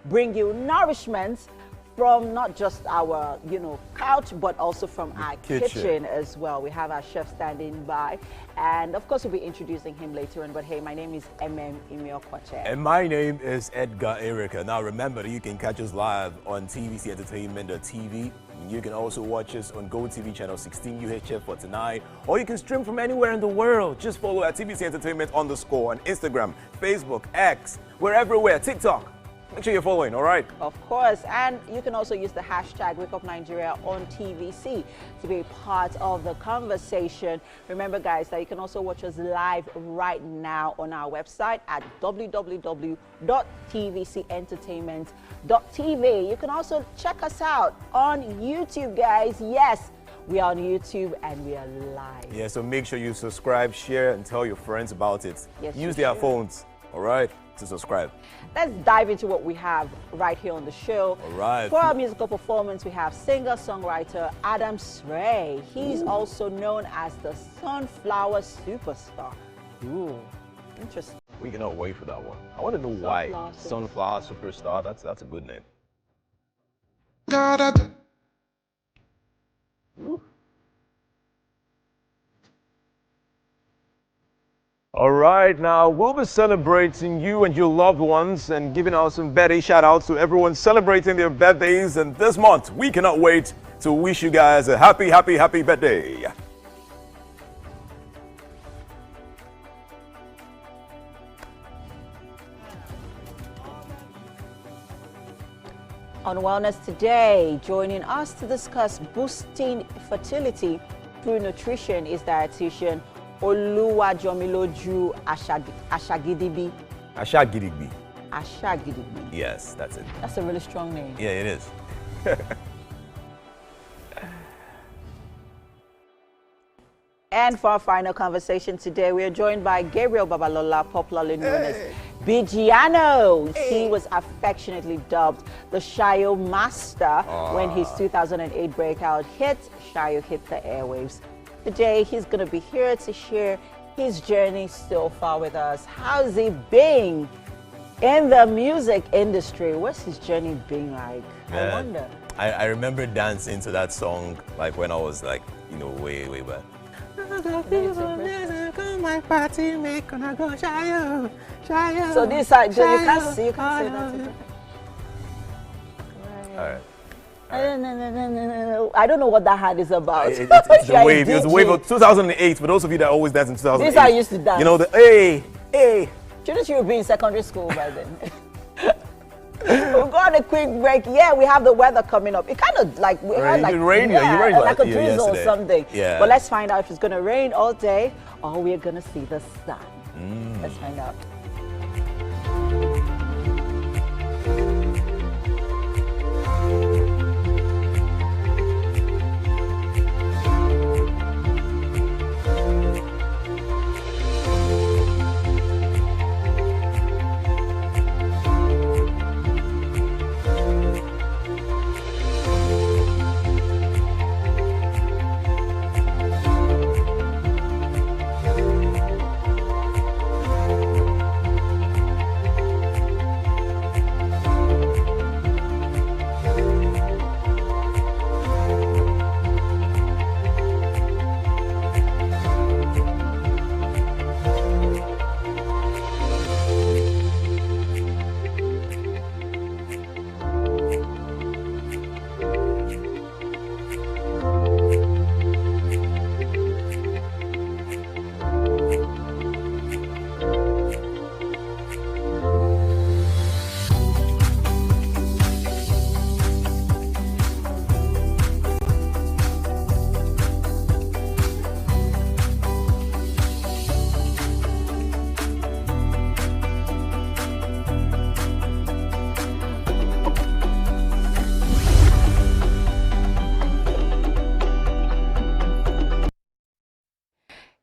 bring you nourishment from not just our, couch, but also from our kitchen as well. We have our chef standing by, and of course we'll be introducing him later on. But hey, my name is Kwache. And my name is Edgar Erica. Now remember that you can catch us live on tvcentertainment.tv. You can also watch us on GOTV channel 16 UHF 49, or you can stream from anywhere in the world. Just follow at TVC Entertainment _ on Instagram, Facebook, X. We're everywhere. TikTok. Make sure you're following, all right? Of course. And you can also use the hashtag WakeUpNigeria on TVC to be part of the conversation. Remember, guys, that you can also watch us live right now on our website at www.tvcentertainment.tv. You can also check us out on YouTube, guys. Yes, we are on YouTube and we are live. Yeah, so make sure you subscribe, share, and tell your friends about it. Yes, use their phones, all right, to subscribe. Let's dive into what we have right here on the show. All right. For our musical performance, we have singer-songwriter Adam Sray. He's also known as the Sunflower Superstar. Ooh, interesting. We cannot wait for that one. I want to know why. Sunflower Superstar, that's a good name. All right, now we'll be celebrating you and your loved ones and giving out some birthday shout outs to everyone celebrating their birthdays. And this month, we cannot wait to wish you guys a happy, happy, happy birthday. On Wellness Today, joining us to discuss boosting fertility through nutrition is dietitian Oluwajomiloju Ashagidigbi. Ashagidigbi. Ashagidigbi. Yes, that's it. That's a really strong name. Yeah, it is. And for our final conversation today, we are joined by Gabriel Babalola, popularly known as Bigiano. He was affectionately dubbed the Shayo Master when his 2008 breakout hit, Shayo hit the airwaves. Today, he's going to be here to share his journey so far with us. How's he been in the music industry? What's his journey been like? Man, I wonder. I remember dancing to that song like when I was like, way back. My party make gonna go Shayo. So this side, you can't say that. All right. I don't know what that hand is about. It's the wave. It was the wave of 2008. For those of you that always dance in 2008. This I used to dance. You know the hey. Shouldn't you be in secondary school by then? We've got a quick break. Yeah, we have the weather coming up. It kind of like we had like rain. Yeah, rained like a drizzle or something. Yeah. But let's find out if it's gonna rain all day or we're gonna see the sun. Let's find out.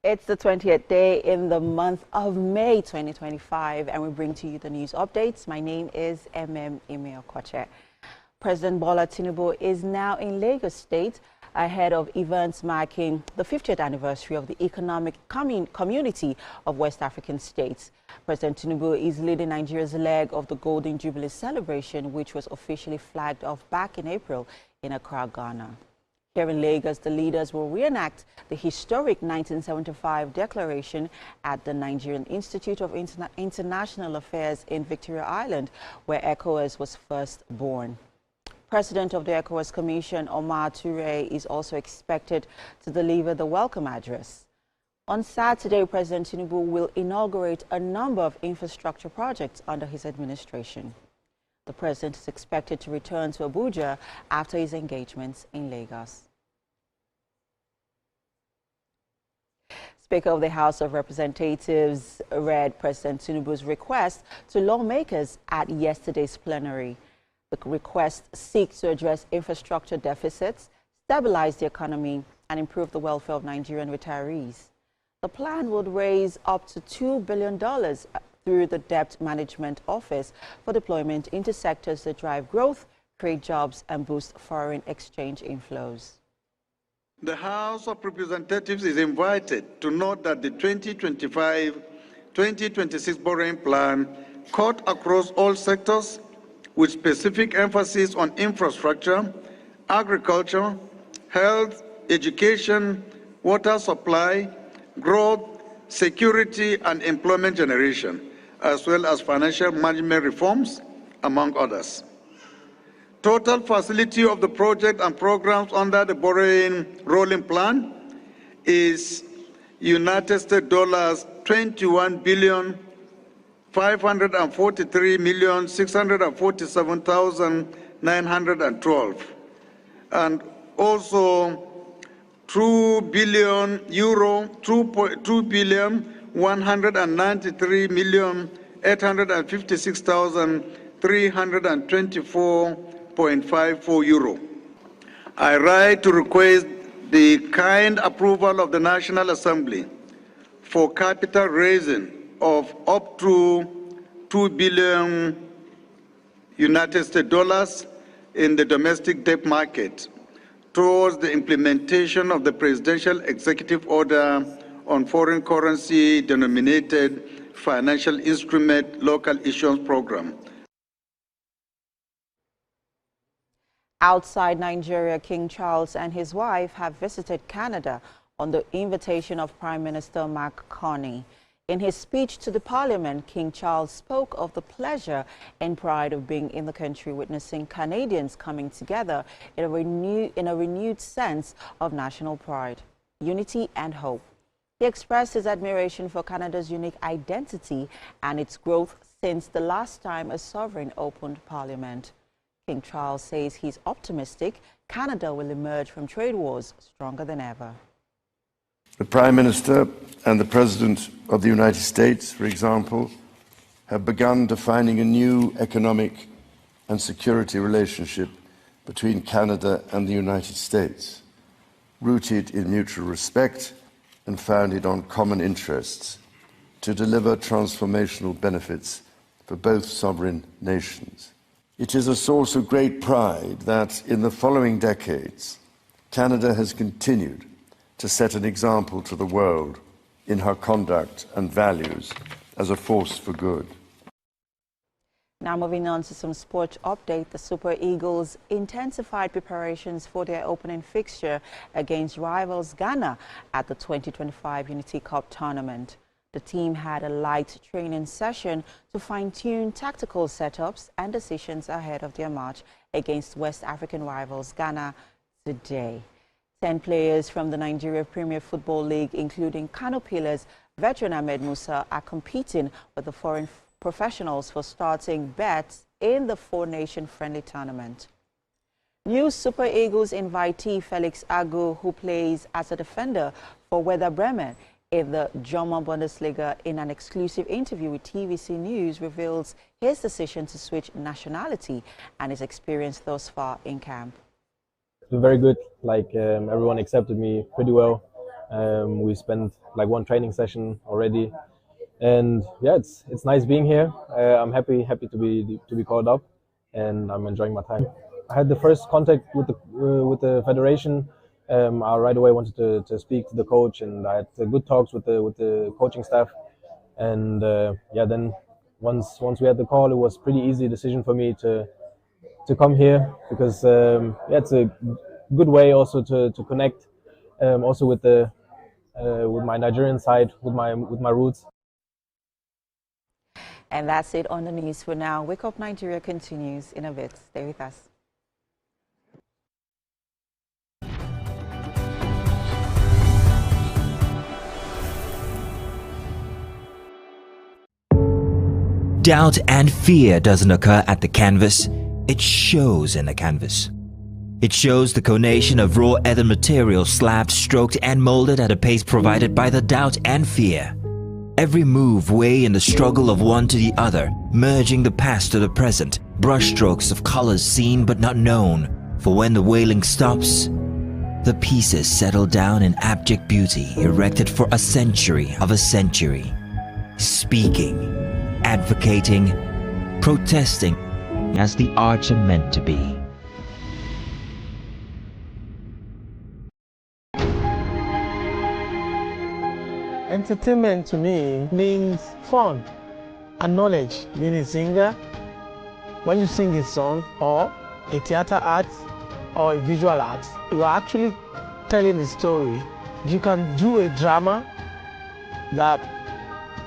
It's the 20th day in the month of May 2025, and we bring to you the news updates. My name is Kwache. President Bola Tinubu is now in Lagos State ahead of events marking the 50th anniversary of the Economic Community of West African States. President Tinubu is leading Nigeria's leg of the Golden Jubilee celebration, which was officially flagged off back in April in Accra, Ghana. Here in Lagos, the leaders will reenact the historic 1975 declaration at the Nigerian Institute of International Affairs in Victoria Island, where ECOWAS was first born. President of the ECOWAS Commission, Omar Toure, is also expected to deliver the welcome address. On Saturday, President Tinubu will inaugurate a number of infrastructure projects under his administration. The president is expected to return to Abuja after his engagements in Lagos. Speaker of the House of Representatives read President Tinubu's request to lawmakers at yesterday's plenary. The request seeks to address infrastructure deficits, stabilize the economy, and improve the welfare of Nigerian retirees. The plan would raise up to $2 billion through the Debt Management Office for deployment into sectors that drive growth, create jobs, and boost foreign exchange inflows. The House of Representatives is invited to note that the 2025-2026 borrowing plan cut across all sectors with specific emphasis on infrastructure, agriculture, health, education, water supply, growth, security, and employment generation, as well as financial management reforms, among others. Total facility of the project and programs under the borrowing rolling plan is United States dollars 21,543,647,912, and also 2 billion euro, 2,193,856,324.54 euro. I write to request the kind approval of the National Assembly for capital raising of up to 2 billion United States dollars in the domestic debt market towards the implementation of the Presidential Executive Order on Foreign Currency Denominated Financial Instrument Local Issuance Program. Outside Nigeria, King Charles and his wife have visited Canada on the invitation of Prime Minister Mark Carney. In his speech to the Parliament, King Charles spoke of the pleasure and pride of being in the country, witnessing Canadians coming together in a renewed sense of national pride, unity and hope. He expressed his admiration for Canada's unique identity and its growth since the last time a sovereign opened Parliament. King Charles says he's optimistic Canada will emerge from trade wars stronger than ever. The Prime Minister and the President of the United States, for example, have begun defining a new economic and security relationship between Canada and the United States, rooted in mutual respect and founded on common interests, to deliver transformational benefits for both sovereign nations. It is a source of great pride that in the following decades, Canada has continued to set an example to the world in her conduct and values as a force for good. Now moving on to some sports update, the Super Eagles intensified preparations for their opening fixture against rivals Ghana at the 2025 Unity Cup tournament. The team had a light training session to fine-tune tactical setups and decisions ahead of their match against West African rivals Ghana today. 10 players from the Nigeria Premier Football League, including Kano Pillars veteran Ahmed Musa, are competing with the foreign professionals for starting bets in the four-nation friendly tournament. New Super Eagles invitee Felix Agu, who plays as a defender for Werder Bremen in the German Bundesliga, in an exclusive interview with TVC News, reveals his decision to switch nationality and his experience thus far in camp. It's been very good. Everyone accepted me pretty well. We spent like one training session already, and yeah, it's nice being here. I'm happy to be called up, and I'm enjoying my time. I had the first contact with the federation I right away wanted to speak to the coach, and I had good talks with the coaching staff. And yeah, then once we had the call, it was pretty easy decision for me to come here because yeah, it's a good way also to connect also with my Nigerian side, with my roots. And that's it on the news for now. Wake Up Nigeria continues in a bit. Stay with us. Doubt and fear doesn't occur at the canvas, it shows in the canvas. It shows the conation of raw earthen material slabbed, stroked and molded at a pace provided by the doubt and fear. Every move weigh in the struggle of one to the other, merging the past to the present, brushstrokes of colors seen but not known. For when the wailing stops, the pieces settle down in abject beauty erected for a century of a century. Speaking, advocating, protesting as the arts are meant to be. Entertainment to me means fun and knowledge. Being a singer, when you sing a song or a theater art or a visual art, you are actually telling a story. You can do a drama that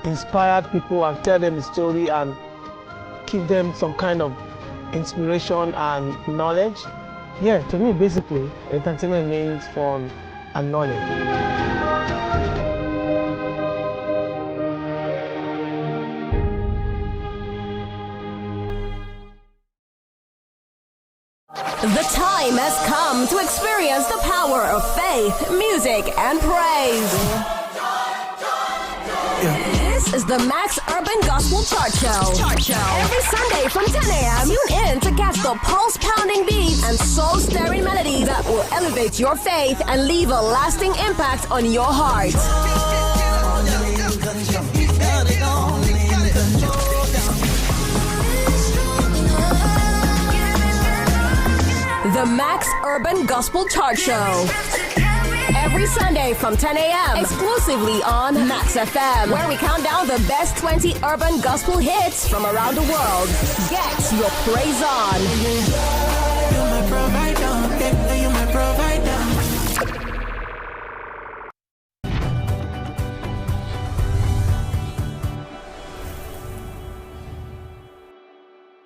inspired people and tell them a story and give them some kind of inspiration and knowledge. Yeah, to me basically, entertainment means fun and knowledge. The time has come to experience the power of faith, music, and praise. This is the Max Urban Gospel Chart Show. Every Sunday from 10 a.m., tune in to catch the pulse-pounding beats and soul-stirring melodies that will elevate your faith and leave a lasting impact on your heart. The Max Urban Gospel Chart Show. Every Sunday from 10 a.m. exclusively on Max FM, where we count down the best 20 urban gospel hits from around the world. Get your praise on.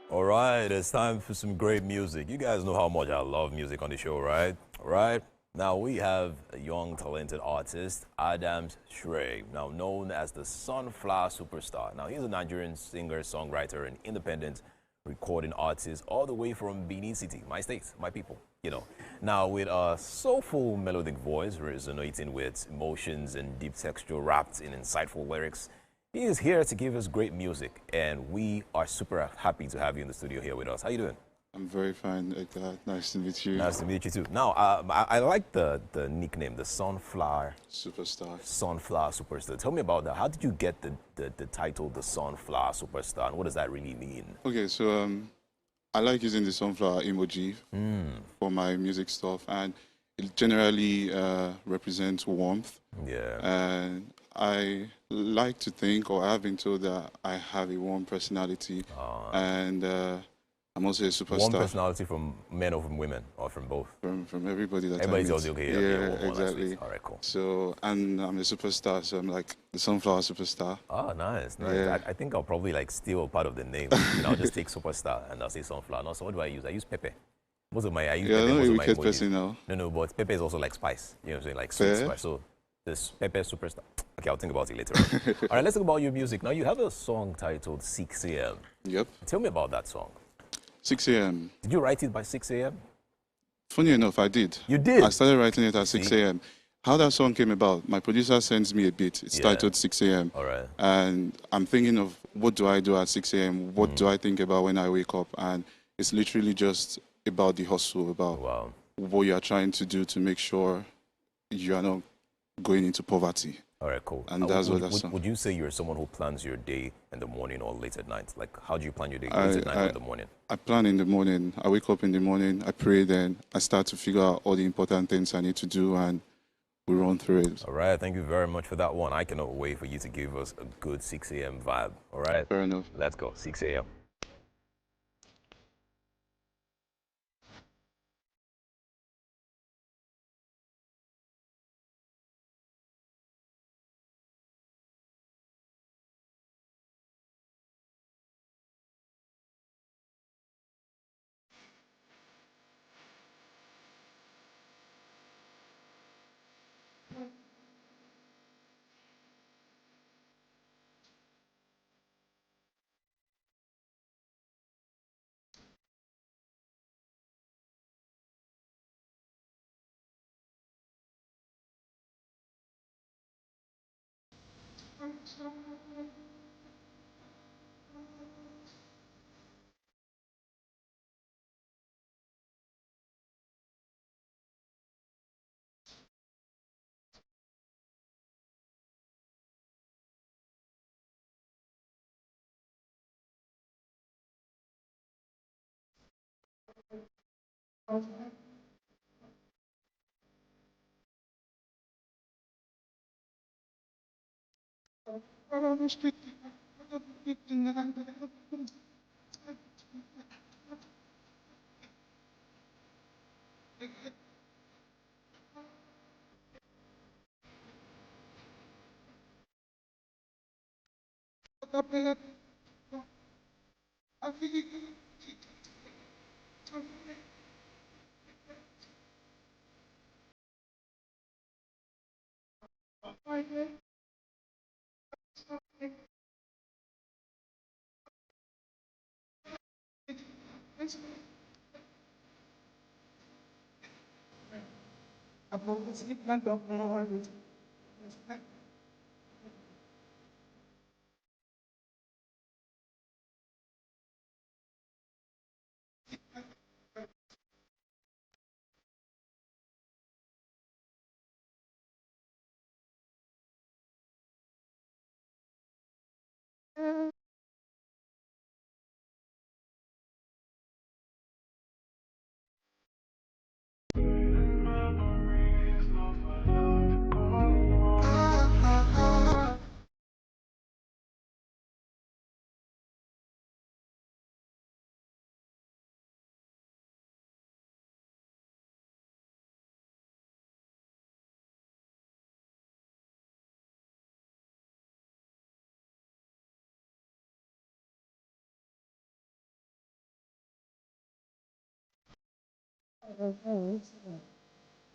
All right, it's time for some great music. You guys know how much I love music on the show, right? Right? Now we have a young, talented artist, Adams Shrey, now known as the Sunflower Superstar. Now he's a Nigerian singer, songwriter, and independent recording artist all the way from Benin City, my state, my people, you know. Now with a soulful melodic voice resonating with emotions and deep texture wrapped in insightful lyrics, he is here to give us great music, and we are super happy to have you in the studio here with us. How you doing? I'm very fine, Edgar. Nice to meet you. Nice to meet you too. Now, I like the nickname, the Sunflower Superstar. Sunflower Superstar. Tell me about that. How did you get the title, the Sunflower Superstar, and what does that really mean? Okay, so I like using the sunflower emoji for my music stuff, and it generally represents warmth. Yeah. And I like to think, or I've been told that I have a warm personality, and I'm also a superstar. Warm personality from men or from women, or from both? From everybody that Everybody's I meet. also okay. Yeah, exactly. All right, cool. So, and I'm a superstar, so I'm like the sunflower superstar. Oh, nice, nice. Yeah. I think I'll probably like steal part of the name. And I'll just take superstar and I'll say sunflower. No, so what do I use? I use pepper. Most of my, I use Yeah, pepper. I'm not Most a of my wicked emojis. person now. No, but pepper is also like spice. You know what I'm saying? Like sweet Fair. spice. So this pepper superstar. Okay, I'll think about it later on. All right, let's talk about your music. Now, you have a song titled 6 a.m. Yep. Tell me about that song. 6 a.m. Did you write it by 6 a.m.? Funny enough, I did. You did? I started writing it at 6 See? a.m. How that song came about, my producer sends me a beat. It's Yeah. titled 6 a.m. All right. And I'm thinking of what do I do at 6 a.m.? What do I think about when I wake up? And it's literally just about the hustle, about Wow. what you are trying to do to make sure you are not going into poverty. All right, cool. And that's what that's would you say you're someone who plans your day in the morning or late at night? Like, how do you plan your day, late at night or in the morning? I plan in the morning. I wake up in the morning, I pray, then I start to figure out all the important things I need to do, and we run through it. All right, thank you very much for that one. I cannot wait for you to give us a good 6 a.m. vibe. All right? Fair enough. Let's go, 6 a.m.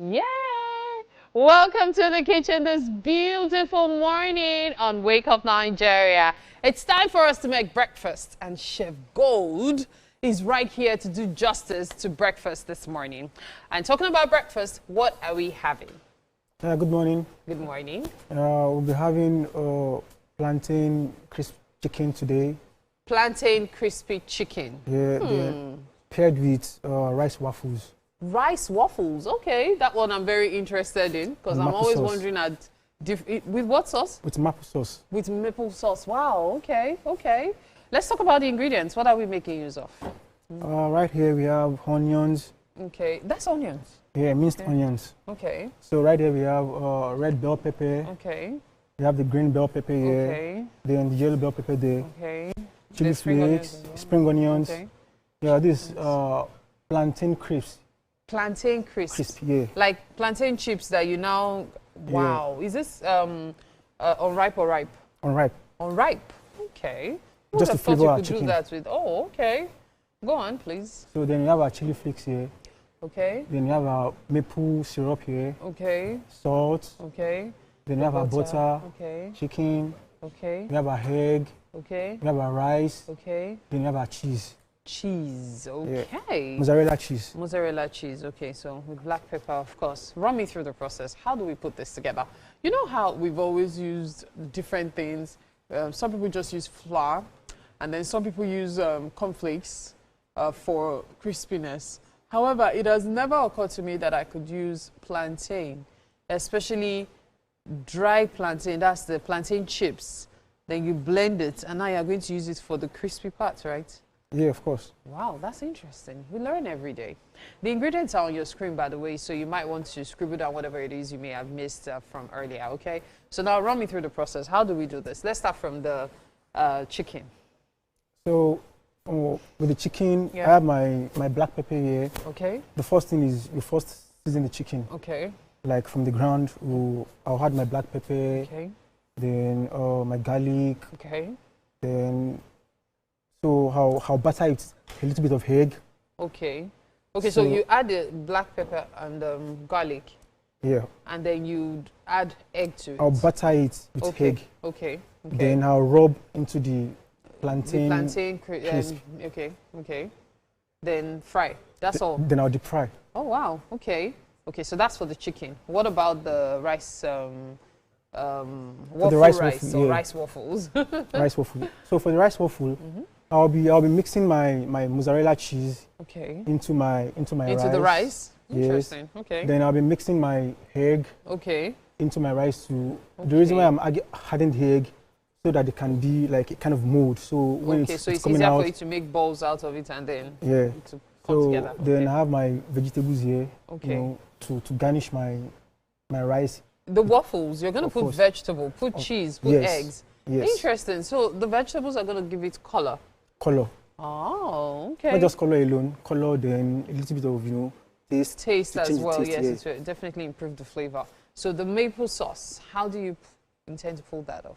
Yay! Welcome to the kitchen this beautiful morning on Wake Up Nigeria. It's time for us to make breakfast, and Chef Gold is right here to do justice to breakfast this morning. And talking about breakfast, what are we having? Good morning. Good morning. We'll be having plantain crisp chicken today. Plantain crispy chicken. Yeah, they're paired with rice waffles. Rice waffles. Okay, that one I'm very interested in because I'm always wondering with what sauce? With maple sauce. With maple sauce. Wow. Okay. Okay. Let's talk about the ingredients. What are we making use of? Right here we have onions. Okay, that's onions. Yeah, minced onions. Okay. So right here we have red bell pepper. Okay. We have the green bell pepper here. Okay. Then the yellow bell pepper there. Okay. Chili flakes, spring onions. Okay. Yeah, this plantain crisps. Plantain crisps. Crisp, yeah. Like plantain chips that you now. Wow. Yeah. Is this unripe or ripe? Unripe. Unripe. Okay. Just to flavor our chicken. Do that with. Oh, okay. Go on, please. So then you have our chili flakes here. Okay. Then you have our maple syrup here. Okay. Salt. Okay. Then you have our butter. Okay. Chicken. Okay. We have our egg. Okay. We have our rice. Okay. Then you have our cheese. Cheese. Okay. Yeah. Mozzarella cheese. Mozzarella cheese. Okay. So with black pepper, of course. Run me through the process. How do we put this together? You know how we've always used different things. Some people just use flour, and then some people use cornflakes for crispiness. However, it has never occurred to me that I could use plantain, especially dry plantain, that's the plantain chips. Then you blend it, and now you're going to use it for the crispy parts, right? Yeah, of course. Wow, that's interesting. We learn every day. The ingredients are on your screen, by the way, so you might want to scribble down whatever it is you may have missed from earlier, okay? So now run me through the process. How do we do this? Let's start from the chicken. So with the chicken, Yeah. I have my black pepper here. Okay. The first thing is you first season the chicken. Okay. Like from the ground, I'll add my black pepper, Okay. then my garlic, Okay. then so how butter it, a little bit of egg. Okay. Okay, so you add the black pepper and garlic, Yeah. and then you add egg to it. I'll butter it with Okay. egg. Okay. Okay. Then I'll rub into the plantain. Crisp. Okay. Okay. Then fry. That's all. Then I'll deep fry. Oh wow. Okay. Okay. So that's for the chicken. What about the rice? Waffle rice rice waffle, or yeah. rice waffles? Rice waffle. So for the rice waffle, I'll be mixing my mozzarella cheese Okay. into my rice. Into the rice. Yes. Interesting. Okay. Then I'll be mixing my egg Okay. into my rice too. The reason why I'm adding the egg so that it can be like a kind of mold. So when Okay. it's So it's coming easier out, for you to make balls out of it and then yeah. to come So together. then Okay. I have my vegetables here, Okay. you know, to garnish my rice. The waffles, you're going to Of put course. vegetable, put cheese, put yes. eggs. Yes. Interesting. So the vegetables are going to give it color. Color. Oh, okay. Not just color alone. Color, then a little bit of taste. Taste to as change the well. taste, Yes, yeah. it will definitely improve the flavor. So the maple sauce, how do you intend to pull that off?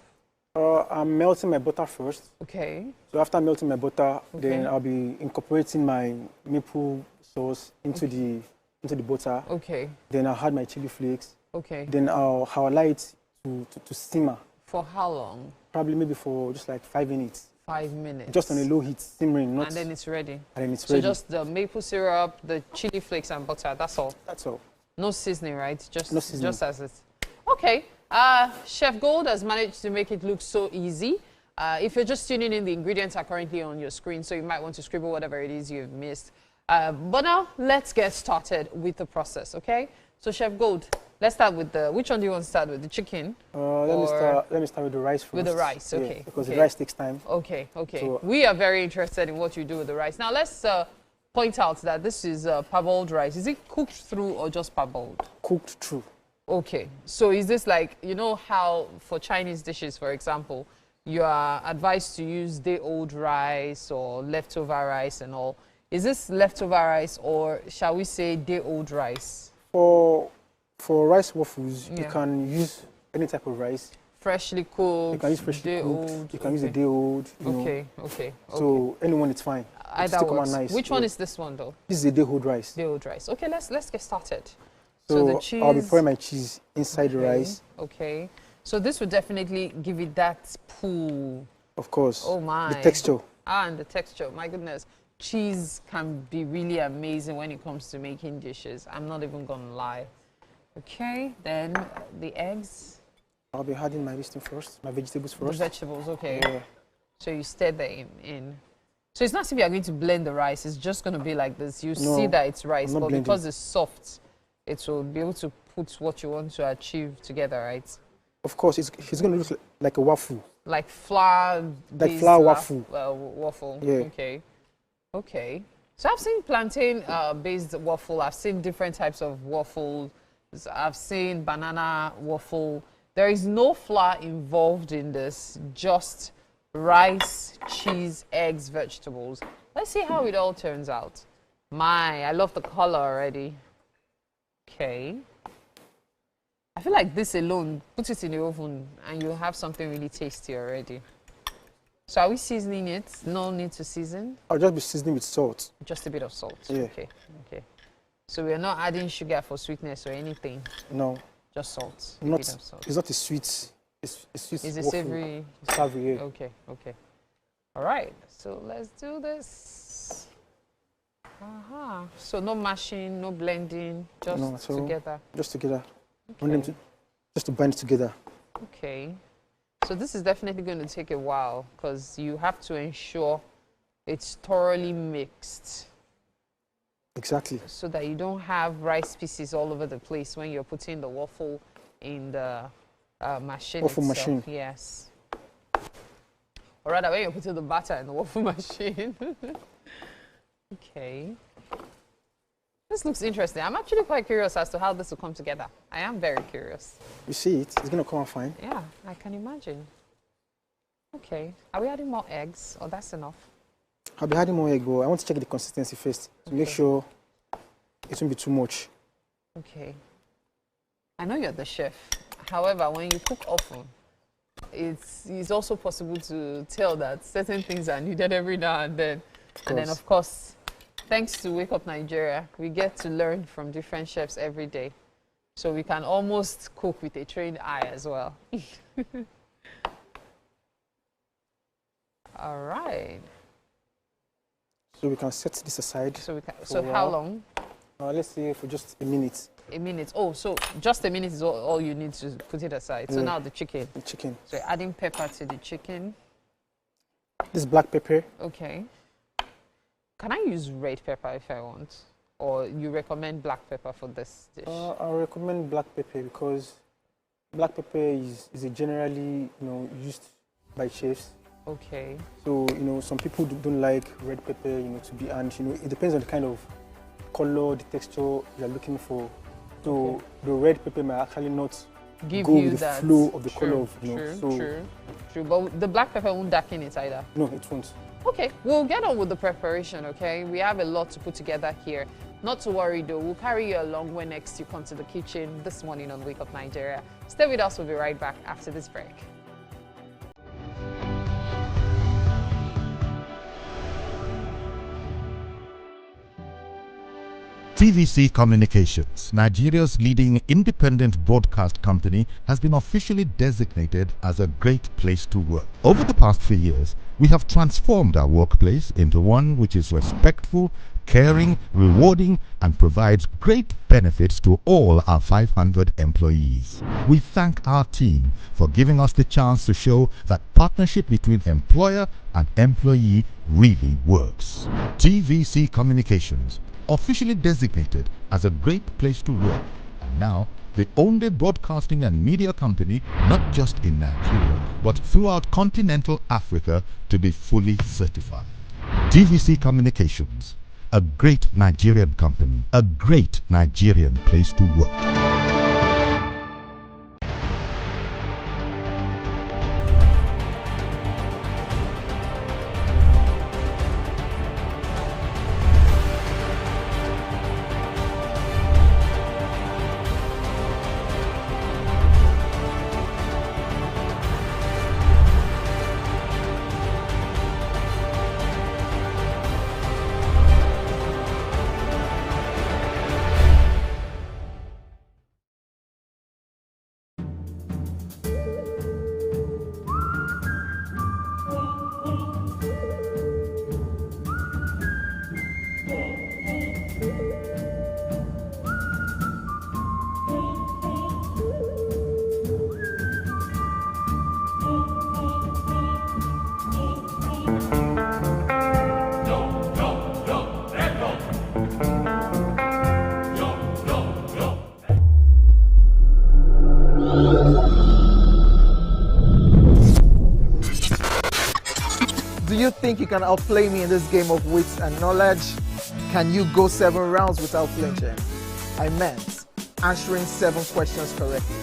I'm melting my butter first. Okay. So after melting my butter, then Okay. I'll be incorporating my maple sauce into the butter. Okay. Then I'll add my chili flakes. Okay. Then I'll allow it to simmer. For how long? Probably maybe for just like 5 minutes. 5 minutes. Just on a low heat, simmering, not. And then it's ready. And then it's So ready. just the maple syrup, the chili flakes and butter, that's all. That's all. No seasoning, right? Just, No seasoning. just as it. Okay. Chef Gold has managed to make it look so easy. If you're just tuning in, the ingredients are currently on your screen, so you might want to scribble whatever it is you've missed. But now, let's get started with the process, okay? So Chef Gold, let's start with which one do you want to start with? The chicken? Let me start with the rice first. With the rice, Yeah, okay. because Okay. the rice takes time. Okay, okay. So- We are very interested in what you do with the rice. Now, let's point out that this is parboiled rice. Is it cooked through or just parboiled? Cooked through. Okay, so is this like, you know how for Chinese dishes, for example, you are advised to use day-old rice or leftover rice and all. Is this leftover rice or shall we say day-old rice? For rice waffles, Yeah. you can use any type of rice. Freshly cooked, You can use freshly day-old. cooked. You can use a day old. Okay, okay. So anyone is fine. Either still come out works. nice, Which one yeah. is this one though? This is a day old rice. Day-old rice. Okay, let's get started. So the cheese. I'll be pouring my cheese inside the rice. Okay. So this would definitely give it that pull. Of course. Oh my. The texture. And the texture. My goodness. Cheese can be really amazing when it comes to making dishes. I'm not even gonna lie. Okay. Then the eggs. I'll be adding my listing first, my vegetables The first. vegetables. Okay. Yeah. So you stir them in. So it's not as if you're going to blend the rice. It's just going to be like this. You No, see that it's rice, I'm not but blending. because it's soft, it will be able to put what you want to achieve together, right? Of course, it's going to look like a waffle. Like flour. Like flour waffle. Waffle. Yeah. Okay. Okay. So I've seen plantain based waffle. I've seen different types of waffles. I've seen banana waffle. There is no flour involved in this, just rice, cheese, eggs, vegetables. Let's see how it all turns out. My, I love the color already. Okay. I feel like this alone, put it in the oven and you'll have something really tasty already. So are we seasoning it? No need to season? I'll just be seasoning with salt. Just a bit of salt. Yeah. Okay. Okay. So we're not adding sugar for sweetness or anything. No, Just salt. A not. bit of salt. It's not a sweet. It's sweet. Is it waffle. savory? It's savory. Yeah. Okay. Okay. All right. So let's do this. So no mashing, no blending, just No, so together. Just together. Okay. Want them to just to bind together. Okay. So this is definitely going to take a while because you have to ensure it's thoroughly mixed Exactly. so that you don't have rice pieces all over the place when you're putting the waffle in the machine Waffle itself. machine. Yes. Or rather, when you're putting the batter in the waffle machine. Okay. This looks interesting. I'm actually quite curious as to how this will come together. I am very curious. You see it? It's going to come out fine. Yeah, I can imagine. Okay. Are we adding more eggs, or that's enough? I'll be adding more egg, but I want to check the consistency first to make sure it won't be too much. Okay. I know you're the chef. However, when you cook often, it's also possible to tell that certain things are needed every now and then. And then, of course, thanks to Wake Up Nigeria, we get to learn from different chefs every day. So we can almost cook with a trained eye as well. All right. So we can set this aside. So how long? Let's say for just a minute. A minute. Oh, so just a minute is all you need to put it aside. So now the chicken. The chicken. So you're adding pepper to the chicken. This black pepper. Okay. Can I use red pepper if I want? Or you recommend black pepper for this dish? I recommend black pepper because black pepper is generally used by chefs. Okay. So some people don't like red pepper to be, and it depends on the kind of color, the texture you're looking for. So the red pepper may actually not go with the flow of the color of True. But the black pepper won't darken it either. No, it won't. Okay, we'll get on with the preparation, okay? We have a lot to put together here. Not to worry though, we'll carry you along when next you come to the kitchen this morning on Wake Up Nigeria. Stay with us, we'll be right back after this break. TVC Communications, Nigeria's leading independent broadcast company, has been officially designated as a great place to work. Over the past 3 years, we have transformed our workplace into one which is respectful, caring, rewarding, and provides great benefits to all our 500 employees. We thank our team for giving us the chance to show that partnership between employer and employee really works. TVC Communications, officially designated as a great place to work, and now the only broadcasting and media company, not just in Nigeria, but throughout continental Africa, to be fully certified. TVC Communications, a great Nigerian company, a great Nigerian place to work. Do you think you can outplay me in this game of wits and knowledge? Can you go 7 rounds without flinching? I meant answering 7 questions correctly.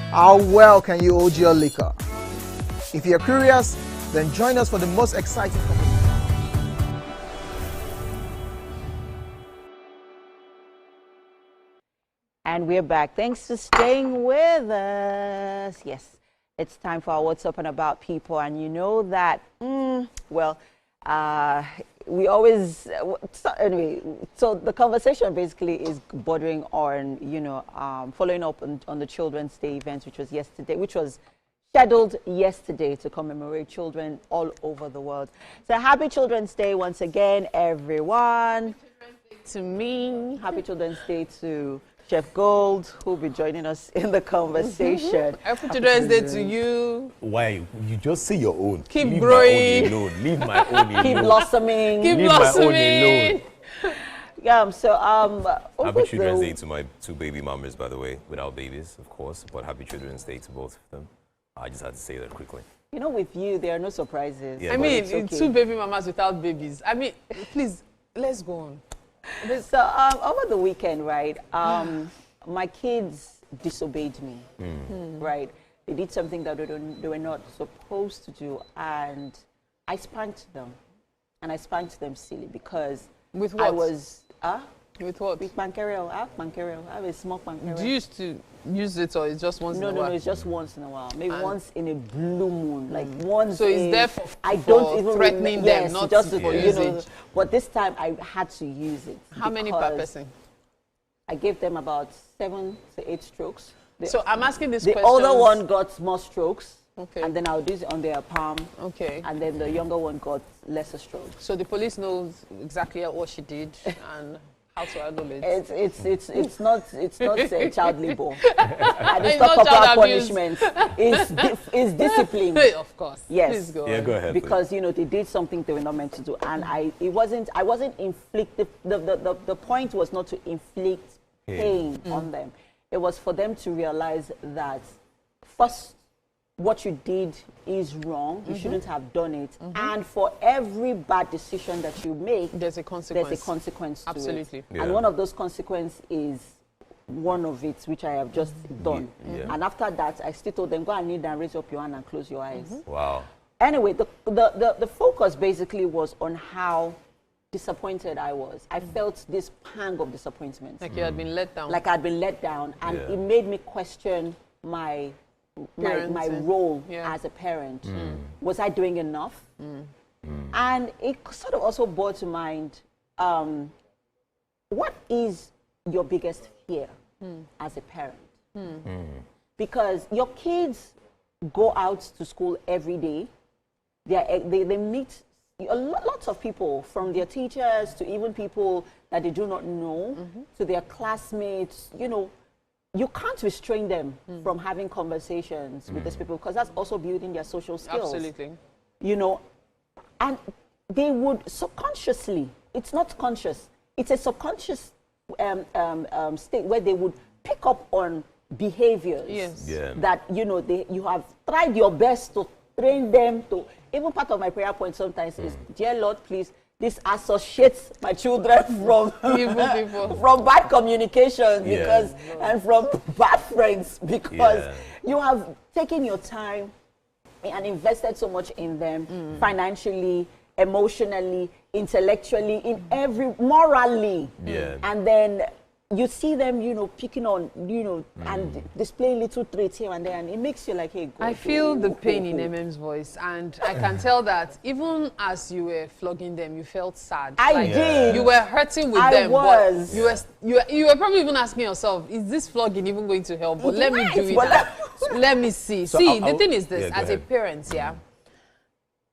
How well can you hold your liquor? If you're curious, then join us for the most exciting competition. And we're back. Thanks for staying with us. Yes, it's time for our What's Up and About people. And you know that, we always, anyway, so the conversation basically is bordering on, following up on the Children's Day event, which was scheduled yesterday to commemorate children all over the world. So happy Children's Day once again, everyone. To me. Happy Children's Day to Chef Gold, who will be joining us in the conversation. Happy Children's Day to you. Why? You just say your own. Keep growing. Leave my own alone. Keep blossoming. Keep Leave blossoming. my own alone. Yeah, so happy Children's Day to my 2 baby mamas, by the way, without babies, of course, but happy Children's Day to both of them. I just had to say that quickly. You know, with you, there are no surprises. Yeah, I mean, okay. 2 baby mamas without babies. I mean, please, let's go on. So over the weekend, right, my kids disobeyed me, right? They did something that they were not supposed to do, and I spanked them. And I spanked them silly because with what? I was with what? With pancreal. I have pancreal. I have a small pancreal. Do you used to use it, or it's just once in a while? No, it's just once in a while. Maybe once in a blue moon, like once. So it's there for I don't even threatening them, yes, not just for usage. But this time I had to use it. How many per person? I gave them about 7 to 8 strokes. So I'm asking this question. The older one got more strokes. Okay. And then I'll do it on their palm. Okay. And then the younger one got lesser strokes. So the police knows exactly what she did and how to handle it. It's not child labor. And it's not corporal punishment. It's discipline. Of course. Yes. Please go on. Go ahead. Because you know they did something they were not meant to do, and I wasn't inflicted. The point was not to inflict pain on them. It was for them to realize that first, what you did is wrong. You shouldn't have done it. And for every bad decision that you make, there's a consequence. There's a consequence to Absolutely. it. Yeah. And one of those consequences is one of it, which I have just done. Yeah. And after that, I still told them, go and kneel down, raise up your hand and close your eyes. Wow. Anyway, the focus basically was on how disappointed I was. I felt this pang of disappointment. Like you had been let down. Like I'd been let down. And it made me question my role as a parent. Was I doing enough? And it sort of also brought to mind, what is your biggest fear as a parent? Because your kids go out to school every day. They meet lots of people, from their teachers to even people that they do not know, to their classmates. You know, you can't restrain them from having conversations with these people, because that's also building their social skills. Absolutely. You know, and they would subconsciously, it's not conscious, it's a subconscious state where they would pick up on behaviors that, you know, you have tried your best to train them to. Even part of my prayer point sometimes is, dear Lord, please, this associates my children from from bad communication because and from bad friends, because you have taken your time and invested so much in them, financially, emotionally, intellectually, in morally. And then you see them, you know, picking on, you know, and displaying little traits here and there, and it makes you like, hey, God, I feel the pain in MM's voice, and I can tell that even as you were flogging them, you felt sad. I did. You were hurting with them. Was. But you were probably even asking yourself, is this flogging even going to help? But let me do it. Let me see. So the thing is this, as a parent,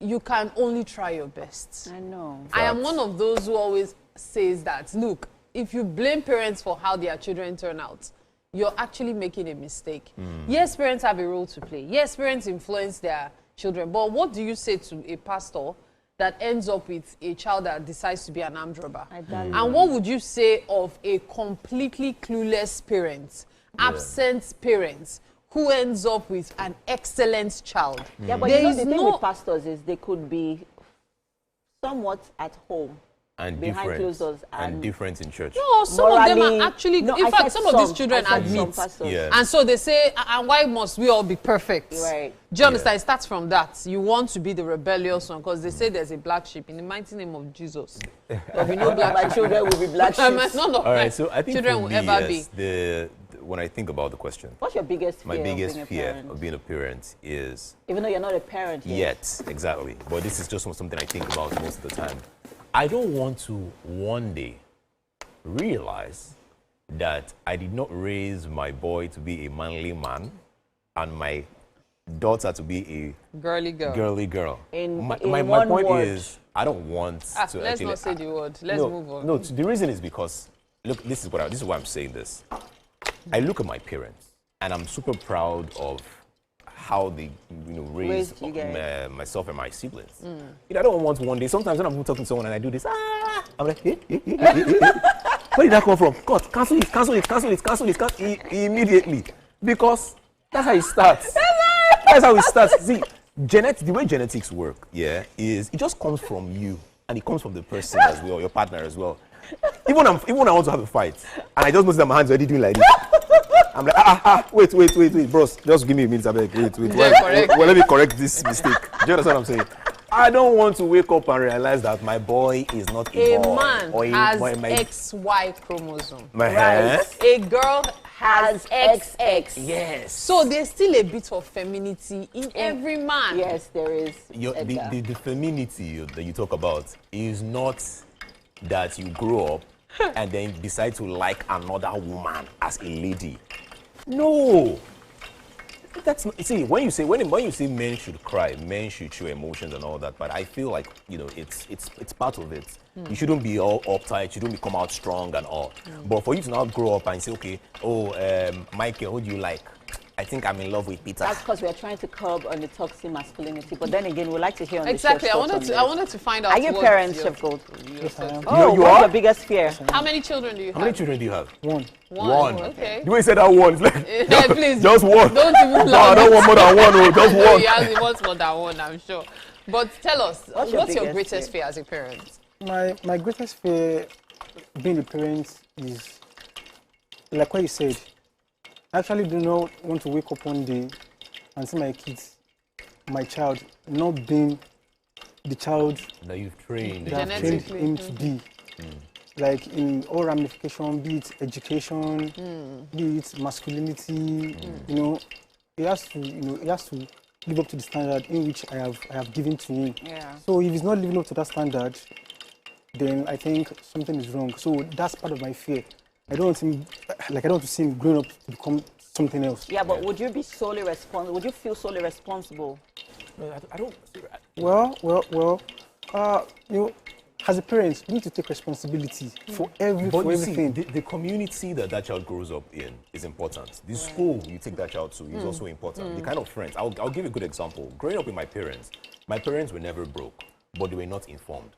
you can only try your best. I know. I am one of those who always says that, look, if you blame parents for how their children turn out, you're actually making a mistake. Yes, parents have a role to play. Yes, parents influence their children. But what do you say to a pastor that ends up with a child that decides to be an armed robber? And what would you say of a completely clueless parent, absent parent, who ends up with an excellent child? Yeah, but you know, the thing with pastors is they could be somewhat at home and behind closed doors and different in church. No, some of them are actually, in fact, some of these children admit. And so they say, and why must we all be perfect? Right. Do you understand? It starts from that. You want to be the rebellious one, because they say there's a black sheep. In the mighty name of Jesus, there'll be no black my children will be black sheep. None of my children will ever be. When I think about the question, what's your biggest fear? My biggest fear of being a parent is, even though you're not a parent yet, exactly. But this is just something I think about most of the time. I don't want to one day realize that I did not raise my boy to be a manly man and my daughter to be a girly girl. My point is, I don't want to. Let's not say the word. Let's move on. No, the reason is because, look, this is why I'm saying this. I look at my parents and I'm super proud of how they, you know, raised myself and my siblings. You know, I don't want one day. Sometimes when I'm talking to someone and I do this, I'm like, Where did that come from? God, cancel it, cancel it, cancel it, cancel it, cancel it immediately. Because that's how it starts. That's how it starts. See, the way genetics work, is it just comes from you and it comes from the person as well, your partner as well. Even when I want to have a fight and I just notice that my hands are already doing like this. I'm like, wait, bros, just give me a minute. I'm like, wait. Well, let me correct this mistake. Do you understand what I'm saying? I don't want to wake up and realize that my boy is not a boy. Man or has my XY chromosome. Right. A girl has XX. Yes. So there's still a bit of femininity in every man. Yes, there is. The femininity that you talk about is not that you grow up and then decide to like another woman as a lady. No. That's see when you say men should cry, men should show emotions and all that, but I feel like it's part of it. You shouldn't be all uptight, you shouldn't come out strong and all. But for you to now grow up and say, okay, Michael, who do you like? I think I'm in love with Peter. That's because we're trying to curb on the toxic masculinity. But then again, we'd like to hear on exactly. the Exactly. I wanted to find out. Are your parents, Chef Gold? Yes, I am. Oh, what's your biggest fear? How many children do you have? How many children do you have? One. Okay. The way you said that one, it's like, yeah, please. Just one. Don't even No, I don't want more than one. Just one. He wants more than one, I'm sure. But tell us, what's your greatest fear as a parent? My greatest fear being a parent is, like what you said, I actually do not want to wake up one day and see my child, not being the child that you've trained him to be. Like in all ramifications, be it education, be it masculinity, he has to live up to the standard in which I have given to him. Yeah. So if he's not living up to that standard, then I think something is wrong. So that's part of my fear. I don't want to see him growing up to become something else. Yeah, but would you be solely responsible? Would you feel solely responsible? No, I don't. Well. As a parent, you need to take responsibility for everything. See, the community that child grows up in is important. The school you take that child to is also important. The kind of friends. I'll give you a good example. Growing up with my parents were never broke, but they were not informed.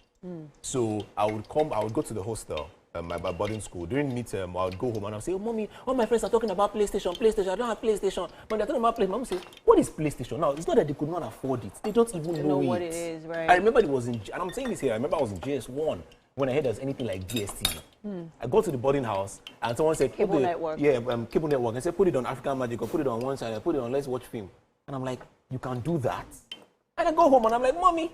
So I would go to the hostel, my boarding school. During midterm, I would go home and I would say, oh, Mommy, all my friends are talking about PlayStation. I don't have PlayStation. When they're talking about PlayStation, Mom would say, what is PlayStation? Now, it's not that they could not afford it. They don't even know what it is, right? I remember it was and I'm saying this here, I remember I was in JS1 when I heard there's anything like DSTV. I go to the boarding house and someone said, Cable network. Yeah, cable network. And said, put it on African Magic or put it on one side, put it on Let's Watch Film. And I'm like, you can do that? And I go home and I'm like, Mommy,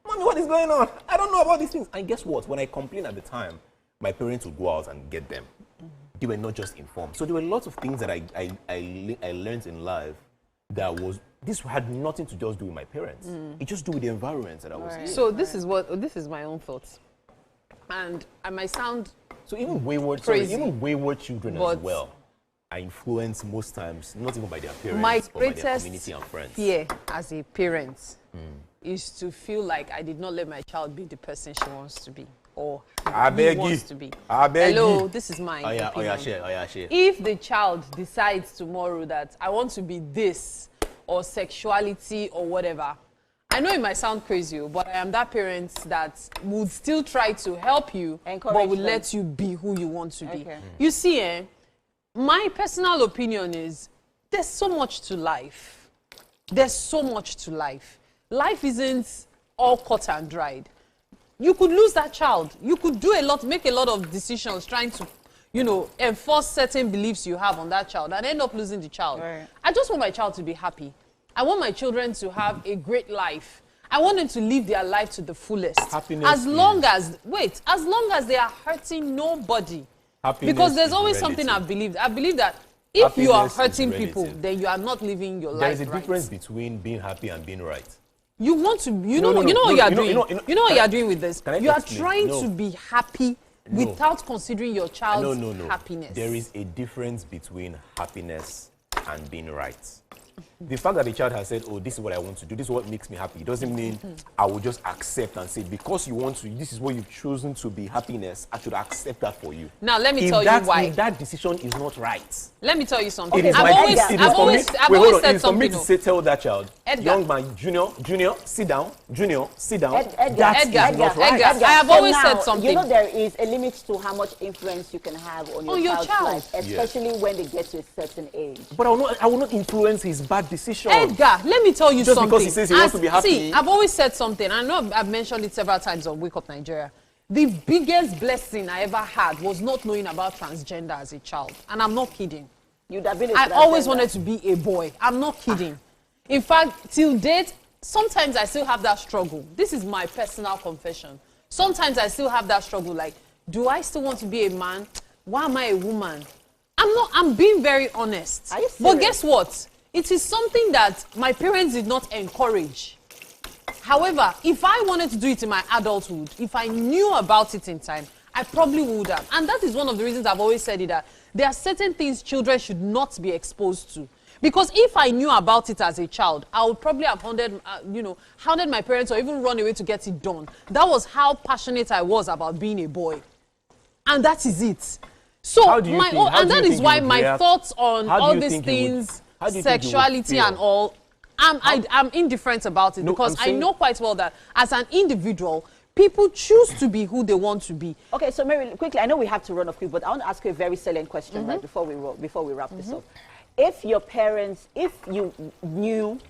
what is going on? I don't know about these things. And guess what? When I complained at the time, my parents would go out and get them. They were not just informed. So there were lots of things that I learned in life this had nothing to just do with my parents. It just do with the environment that I was in. So this is my own thoughts. And I might sound even wayward children as well are influenced most times, not even by their parents, but by their community and friends. Fear as a parent is to feel like I did not let my child be the person she wants to be or he wants to be. Hello, this is my opinion. Share. If the child decides tomorrow that I want to be this or sexuality or whatever, I know it might sound crazy, but I am that parent that would still try to help you, but will let you be who you want to be. You see, my personal opinion is there's so much to life. Life isn't all cut and dried. You could lose that child. You could make a lot of decisions trying to, enforce certain beliefs you have on that child and end up losing the child. Right. I just want my child to be happy. I want my children to have a great life. I want them to live their life to the fullest. As long as they are hurting nobody. Because there's always something I've believed. I believe that if you are hurting people, then you are not living your life right. There is a difference between being happy and being right. You want to, you know what you are doing. You know what you are doing with this. You are trying to be happy without considering your child's happiness. There is a difference between happiness and being right. The fact that the child has said, oh, this is what I want to do, this is what makes me happy, doesn't mean I will just accept and say, because you want to, this is what you've chosen to be happiness, I should accept that for you. Now, let me tell you why. If that decision is not right. Let me tell you something. Okay, I've always said something. For me to say, tell that child, Edgar. young man, Junior, sit down. Junior, sit down. Edgar, not right. Edgar, I have always said something. You know, there is a limit to how much influence you can have on your child's life, especially when they get to a certain age. But I will not influence his bad decision. Edgar, let me tell you just something. Because he says he wants to be happy. See, I've always said something. I know I've mentioned it several times on Wake Up Nigeria. The biggest blessing I ever had was not knowing about transgender as a child. And I'm not kidding. I always wanted to be a boy. I'm not kidding. In fact, till date, sometimes I still have that struggle. This is my personal confession. Sometimes I still have that struggle. Like, do I still want to be a man? Why am I a woman? I'm being very honest. Are you serious? But guess what? It is something that my parents did not encourage. However, if I wanted to do it in my adulthood, if I knew about it in time, I probably would have. And that is one of the reasons I've always said it, that there are certain things children should not be exposed to. Because if I knew about it as a child, I would probably have hounded my parents or even run away to get it done. That was how passionate I was about being a boy. And that is it. So, that is why my thoughts on all these things, sexuality and all, I'm indifferent about it, because I know quite well that as an individual, people choose to be who they want to be. Okay, so Mary, quickly, I know we have to run off quick, but I want to ask you a very salient question right before we wrap this up. If your parents, if you knew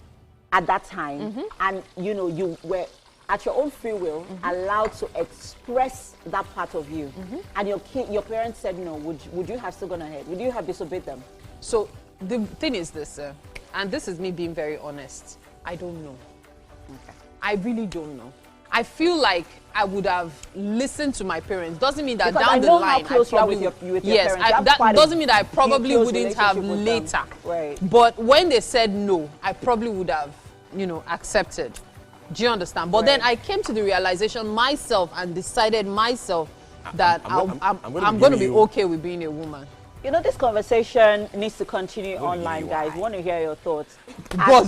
at that time, and you were at your own free will allowed to express that part of you, and your parents said no, would you have still gone ahead? Would you have disobeyed them? So the thing is this, and this is me being very honest, I don't know. Okay. I really don't know. I feel like I would have listened to my parents. Doesn't mean that down the line I probably would. Yes, that doesn't mean that I probably wouldn't have later. Right. But when they said no, I probably would have, accepted. Do you understand? But then I came to the realization myself and decided myself that I'm going to be okay with being a woman. This conversation needs to continue online, guys. Want to hear your thoughts. What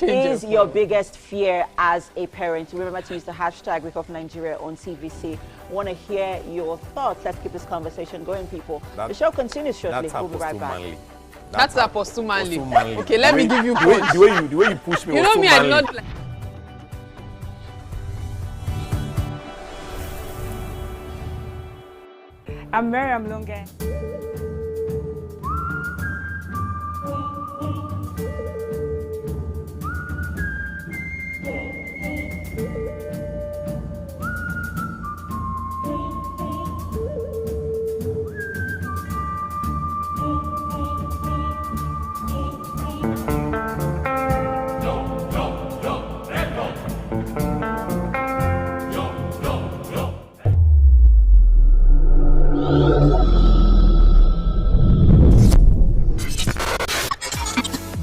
is your biggest fear as a parent? Remember to use the hashtag Wake Up Nigeria on TVC. Want to hear your thoughts. Let's keep this conversation going, people. The show continues shortly. We'll be right back. That's Apostle Manly. Okay, let me give you punch. The way you push me. You know me, I'm not. I'm Miriam Lunge.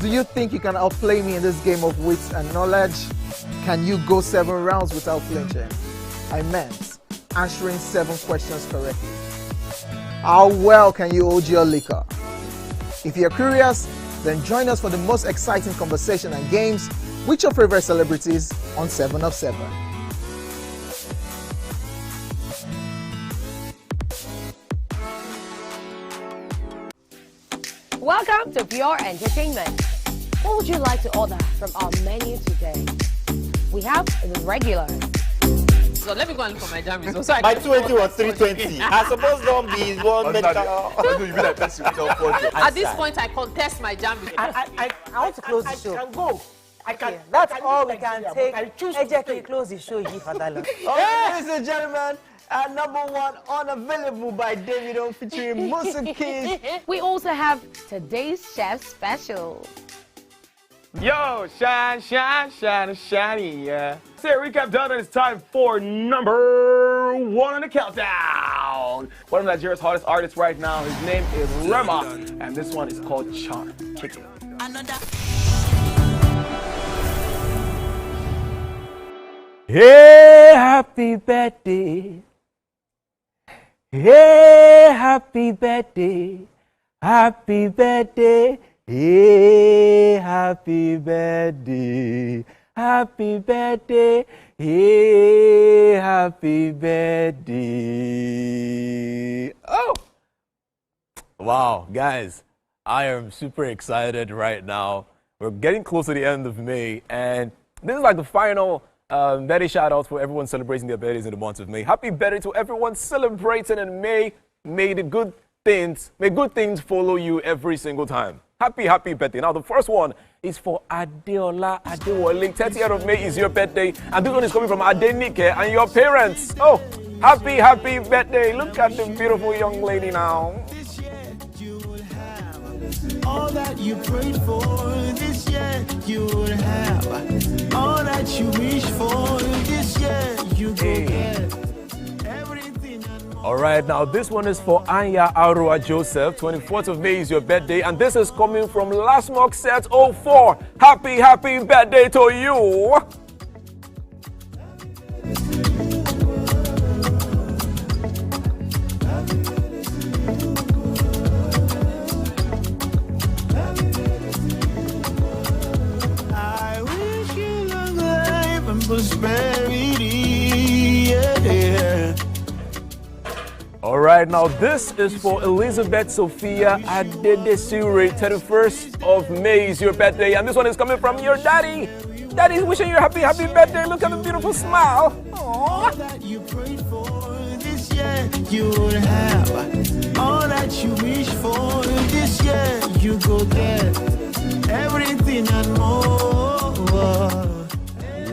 Do you think you can outplay me in this game of wits and knowledge? Can you go 7 rounds without flinching? I meant answering 7 questions correctly. How well can you hold your liquor? If you're curious, then join us for the most exciting conversation and games with your favorite celebrities on 7 of 7. Welcome to Pure Entertainment. What would you like to order from our menu today? We have the regular. So let me go and look for my jammies. So by 220 or 320. I suppose don't be one medical. At this point, I contest my jammies. I want to close the show. I can go. I can. That's all we can take. Ejeki, close the show, G. Fadalo. Ladies and gentlemen, number 1 unavailable by Davido featuring Musa Keys. We also have today's chef special. Yo, shiny, yeah. Say recap done, and it's time for number 1 on the countdown. One of Nigeria's hottest artists right now, his name is Rema, and this one is called Charm. Kick it. Hey, happy birthday. Hey, happy birthday. Happy birthday Hey, happy birthday. Happy birthday. Hey, happy birthday. Oh! Wow, guys, I am super excited right now. We're getting close to the end of May, and this is like the final birthday shout out for everyone celebrating their birthdays in the month of May. Happy birthday to everyone celebrating in May. May good things follow you every single time. Happy birthday. Now, the first one is for Adeola Adewale. 30th of May is your birthday, and this one is coming from Adenike and your parents. Oh, happy birthday. Look at the beautiful young lady now. All that you prayed for this year, you will have. All that you wish for this year, you will get. All right, now this one is for Anya Arua Joseph. 24th of May is your birthday, and this is coming from Last Mock Set 04. Happy birthday to you. I wish you long life and prosperity. Yeah. All right, now this is for Elizabeth Sophia Adedesure. 31st of May is your birthday, and this one is coming from your daddy. Daddy's wishing you a happy birthday. Look at the beautiful smile. Aww. All that you prayed for this year, you will have. All that you wish for this year, you go get. Everything and more.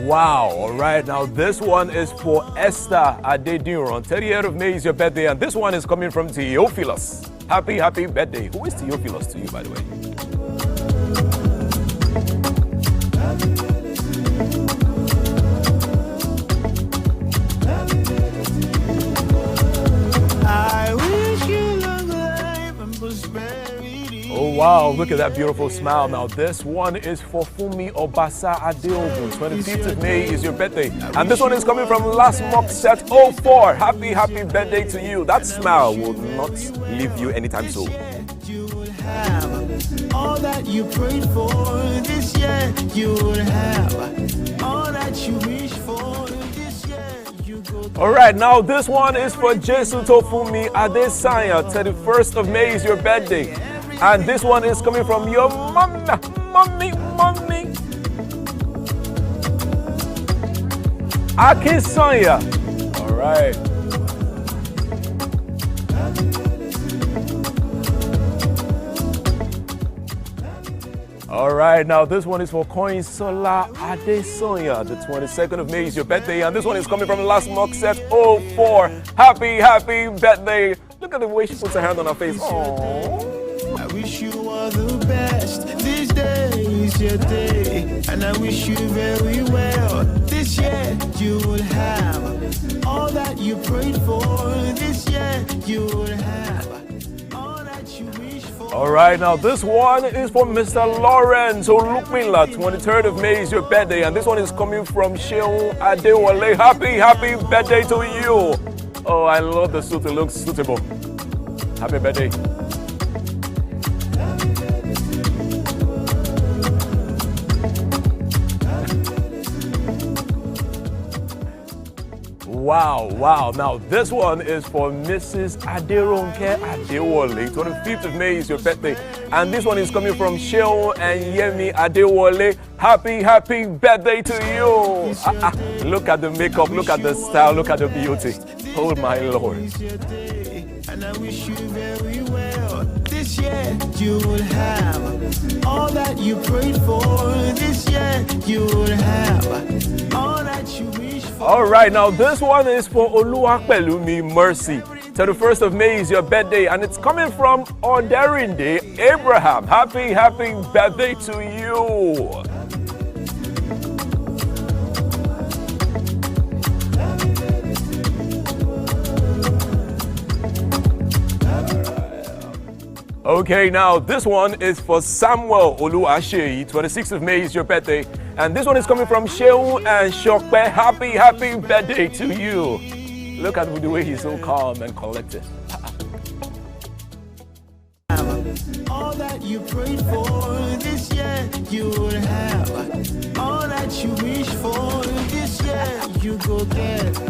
Wow, all right, now this one is for Esther Adediron. 30th of May is your birthday, and this one is coming from Theophilus. Happy birthday. Who is Theophilus to you, by the way? I wish you long life and prosperity. Oh wow, look at that beautiful smile. Now this one is for Fumi Obasa Adeogun. 25th of May is your birthday, and this one is coming from Last Mock Set 04. Happy birthday to you. That smile will not leave you anytime soon. You will have all that you prayed for this year. You will have all that you wish for this year. You go. All right, now this one is for Jesu Tofumi Adesanya. 31st of May is your birthday, and this one is coming from your mommy. Akisanya. All right. All right, now this one is for Koinsola Adesonya. The 22nd of May is your birthday, and this one is coming from Last Mock Set 04. Happy birthday. Look at the way she puts her hand on her face. Aww. I wish you all the best. This day is your day, and I wish you very well. This year you will have all that you prayed for. This year you will have all that you wish for. All right, now this one is for Mr. Lawrence Olukmila. 23rd of May is your birthday, and this one is coming from Sheon Adewale. Happy birthday to you. Oh, I love the suit. It looks suitable. Happy birthday. Wow. Now this one is for Mrs. Aderonke Adewale. 25th of May is your birthday, and this one is coming from Sheon and Yemi Adewale. Happy birthday to you. Look at the makeup, look at the style, look at the beauty. Oh my Lord. And I wish you very well. This year you will have all that you prayed for. This year you will have all that you wish for. All right, now this one is for Oluwapelumi Mercy. 31st of May is your birthday, and it's coming from Oderinde Abraham. Happy birthday to you. Okay, now this one is for Samuel Oluwaseyi. 26th of May is your birthday, and this one is coming from Shehu and Shokpe. Happy birthday to you. Look at the way he's so calm and collected. All all that you prayed for. This year you will have all that you wish for. This year you go get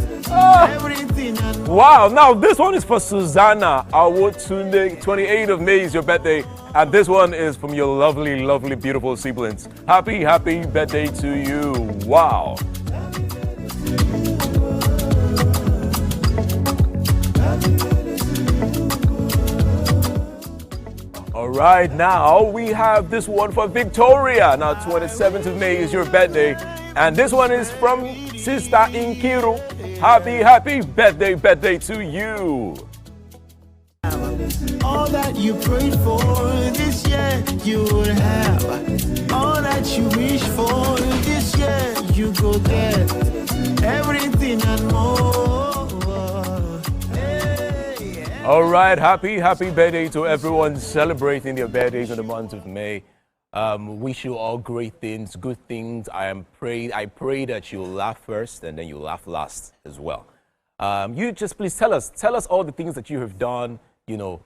everything and Wow, now this one is for Susanna Awotunde. 28th of May is your birthday. And this one is from your lovely, lovely, beautiful siblings. Happy, happy birthday to you. Wow. All right, now we have this one for Victoria. Now, 27th of May is your birthday. And this one is from Sister Inkiru. Happy, happy birthday to you. all that you prayed for. This year you will have all that you wish for. This year you go get everything and more. All right, happy birthday to everyone celebrating their birthdays in the month of May. Wish you all great things, good things. I pray that you'll laugh first and then you'll laugh last as well. You just please tell us all the things that you have done,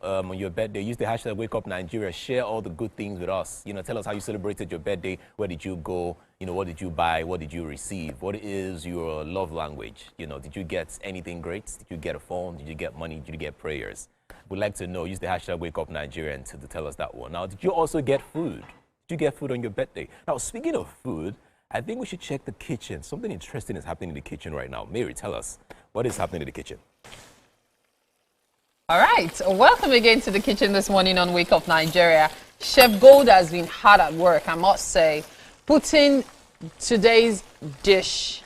on your birthday. Use the hashtag #WakeUpNigeria. Share all the good things with us. Tell us how you celebrated your birthday. Where did you go? What did you buy? What did you receive? What is your love language? Did you get anything great? Did you get a phone? Did you get money? Did you get prayers? We'd like to know. Use the hashtag #WakeUpNigeria to tell us that one. Now, did you also get food? Did you get food on your birthday? Now, speaking of food, I think we should check the kitchen. Something interesting is happening in the kitchen right now. Mary, tell us, what is happening in the kitchen? All right, welcome again to the kitchen this morning on Wake Up Nigeria. Chef Gold has been hard at work, I must say, putting today's dish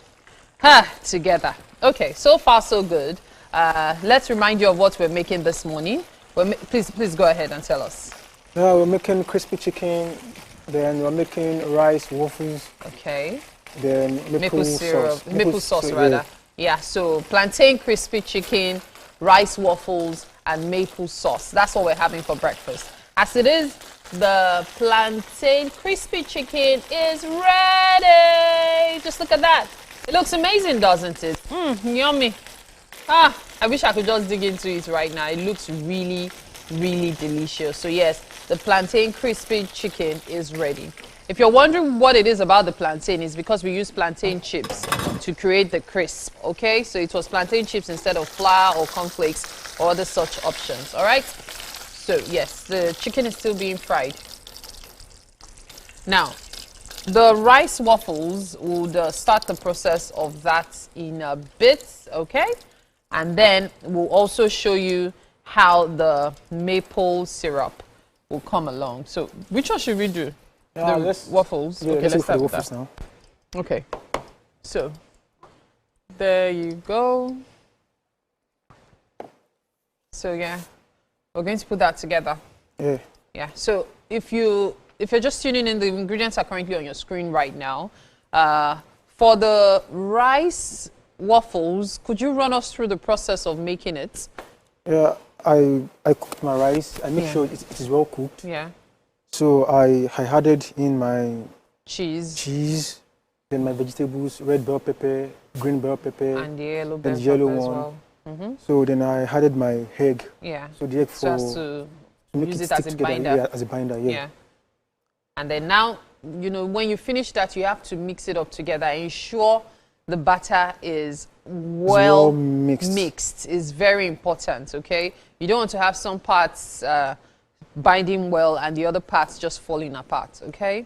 together. Okay, so far so good. Let's remind you of what we're making this morning. Please go ahead and tell us. Yeah, we're making crispy chicken, then we're making rice, waffles. Okay. Then maple sauce. Maple sauce, rather. Yeah, so plantain crispy chicken, rice waffles, and maple sauce. That's what we're having for breakfast. As it is, the plantain crispy chicken is ready. Just look at that. It looks amazing, doesn't it? Yummy. I wish I could just dig into it right now. It looks really, really delicious. So yes, the plantain crispy chicken is ready. If you're wondering what it is about the plantain, it's because we use plantain chips to create the crisp, okay? So it was plantain chips instead of flour or cornflakes or other such options, all right? So yes, the chicken is still being fried. Now, the rice waffles would start the process of that in a bit, okay? And then we'll also show you how the maple syrup will come along. So which one should we do? The waffles. Yeah, okay, let's start the with waffles that. now. Okay. So there you go. So yeah, we're going to put that together. Yeah. Yeah. So if you're just tuning in, the ingredients are currently on your screen right now. For the rice waffles, could you run us through the process of making it? Yeah, I cooked my rice. I make sure it is well cooked. Yeah. So I added in my cheese, then my vegetables, red bell pepper, green bell pepper, and the yellow bell and the yellow pepper one. as well. So then I added my egg. Yeah. So the egg to make use it stick as a together. binder. Yeah, as a binder. Yeah. And then now, when you finish that, you have to mix it up together. Ensure the batter is well mixed. Is very important, okay? You don't want to have some parts binding well and the other parts just falling apart, okay?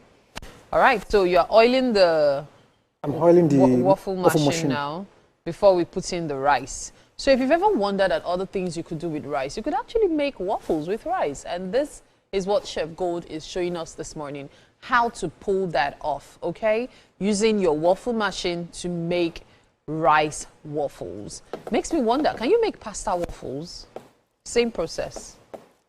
All right, so you're oiling I'm oiling the waffle machine now before we put in the rice. So if you've ever wondered at other things you could do with rice, you could actually make waffles with rice. And this is what Chef Gold is showing us this morning, how to pull that off, okay? Using your waffle machine to make rice waffles. Makes me wonder, can you make pasta waffles? Same process.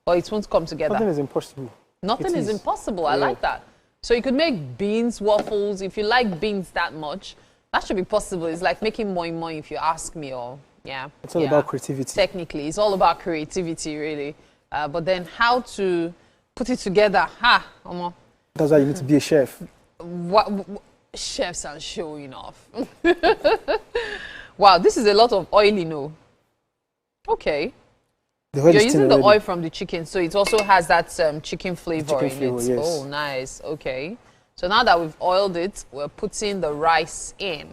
Or it won't come together? Nothing is impossible. Nothing is impossible. I like that. So you could make beans waffles. If you like beans that much, that should be possible. It's like making moi moi if you ask me, or It's all about creativity. Technically, it's all about creativity, really. But then how to put it together? That's why you need to be a chef. What chefs are showing off. Wow, this is a lot of oil, Okay. The oil You're is using already. the oil from the chicken, so it also has that chicken flavor Chicken in flavor, it. yes. Oh, nice. Okay. So now that we've oiled it, we're putting the rice in.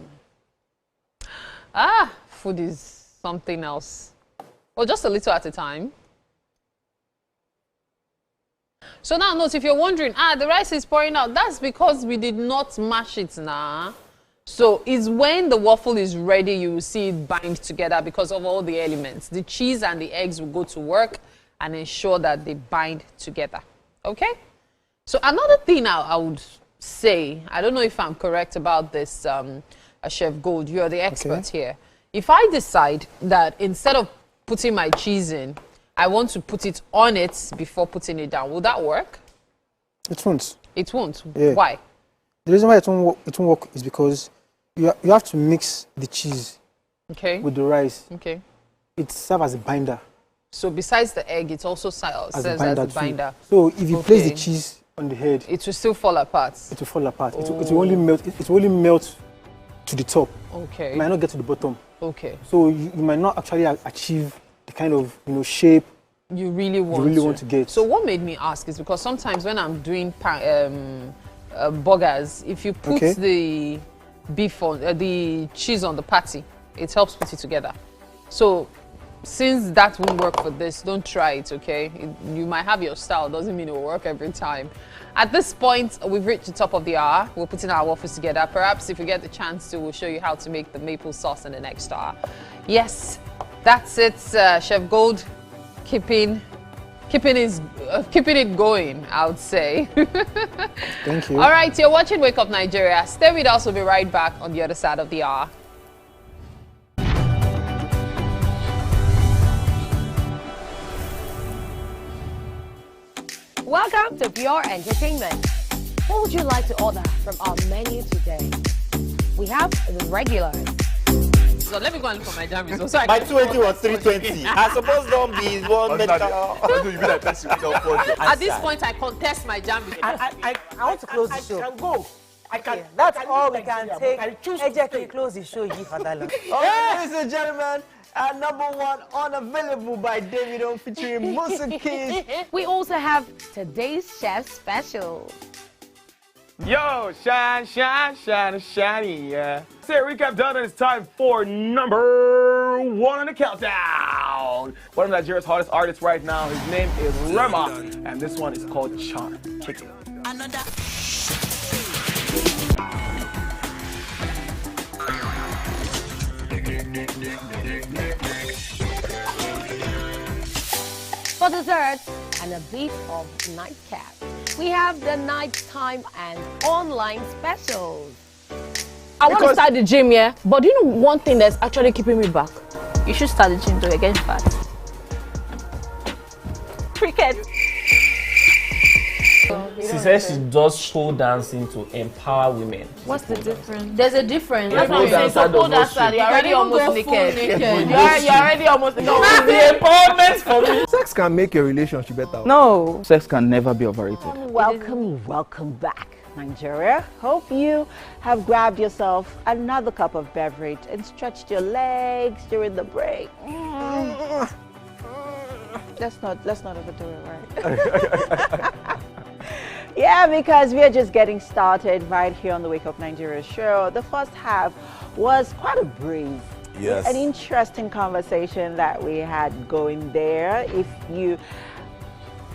Ah, food is something else. Oh, just a little at a time. So now note, if you're wondering, the rice is pouring out, that's because we did not mash it now. So it's when the waffle is ready, you will see it bind together because of all the elements. The cheese and the eggs will go to work and ensure that they bind together. Okay? So another thing I would say, I don't know if I'm correct about this, Chef Gold, you're the expert here. If I decide that instead of putting my cheese in, I want to put it on it before putting it down, will that work? It won't. It won't? Yeah. Why? The reason why it won't work is because you have to mix the cheese with the rice. Okay. It serves as a binder. So besides the egg, it also serves as a binder. So if you place the cheese on the head, it will still fall apart. It will fall apart. It will only melt. It will only melt to the top. Okay. It might not get to the bottom. Okay. So you might not actually achieve the kind of shape you really want to get. So what made me ask is because sometimes when I'm doing burgers, if you put the beef on the cheese on the patty, it helps put it together. So since that won't work for this, don't try it, okay? You might have your style, doesn't mean it will work every time. At this point, we've reached the top of the hour. We're putting our waffles together. Perhaps if we get the chance to, we'll show you how to make the maple sauce in the next hour. Yes, that's it, Chef Gold. Keeping it going, I would say. Thank you. All right, you're watching Wake Up Nigeria. Stay with us. We'll be right back on the other side of the hour. Welcome to Pure Entertainment. What would you like to order from our menu today? We have the regulars. So let me go and look for my jam results. So My 280 was 320. I suppose don't be one medical. At this point, I contest my jam results. I want to close the show. I can go. I can. That's all we can take. I choose Ejeki, close the show here for that long. Ladies and gentlemen, #1 unavailable by Davido featuring Musa Keys. We also have today's chef special. Yo, shine, shine, shine, shiny, yeah. Say recap done, and it's time for #1 on the countdown. One of Nigeria's hottest artists right now, his name is Rema, and this one is called Charm. Check it out. For dessert and a bit of nightcap, we have the nighttime and online specials. I want to start the gym, yeah? But do you know one thing that's actually keeping me back? You should start the gym to get fat. Cricket. She says she does pole dancing to empower women. What's the difference? There's a difference. That's what I'm saying. So pole dancer, you're already almost naked. You're already almost naked. No, it's the empowerment for me. Sex can make a relationship better. No. Sex can never be overrated. Welcome back, Nigeria. Hope you have grabbed yourself another cup of beverage and stretched your legs during the break. Let's not overdo it, right? Yeah, because we are just getting started right here on the Wake Up Nigeria show. The first half was quite a breeze. Yes. An interesting conversation that we had going there. If you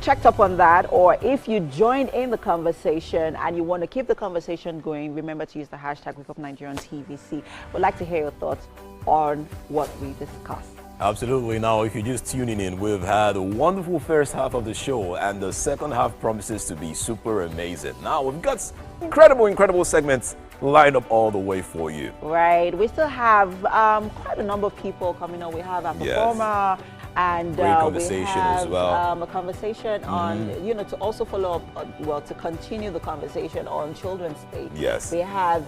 checked up on that, or if you joined in the conversation and you want to keep the conversation going, remember to use the hashtag Wake Up Nigeria on TVC. We'd like to hear your thoughts on what we discussed. Absolutely. Now, if you're just tuning in, we've had a wonderful first half of the show, and the second half promises to be super amazing. Now, we've got incredible segments lined up all the way for you. Right. We still have quite a number of people coming on. We have a performer, and great conversation we have as well. A conversation on, to also follow up, to continue the conversation on Children's Day. Yes. We have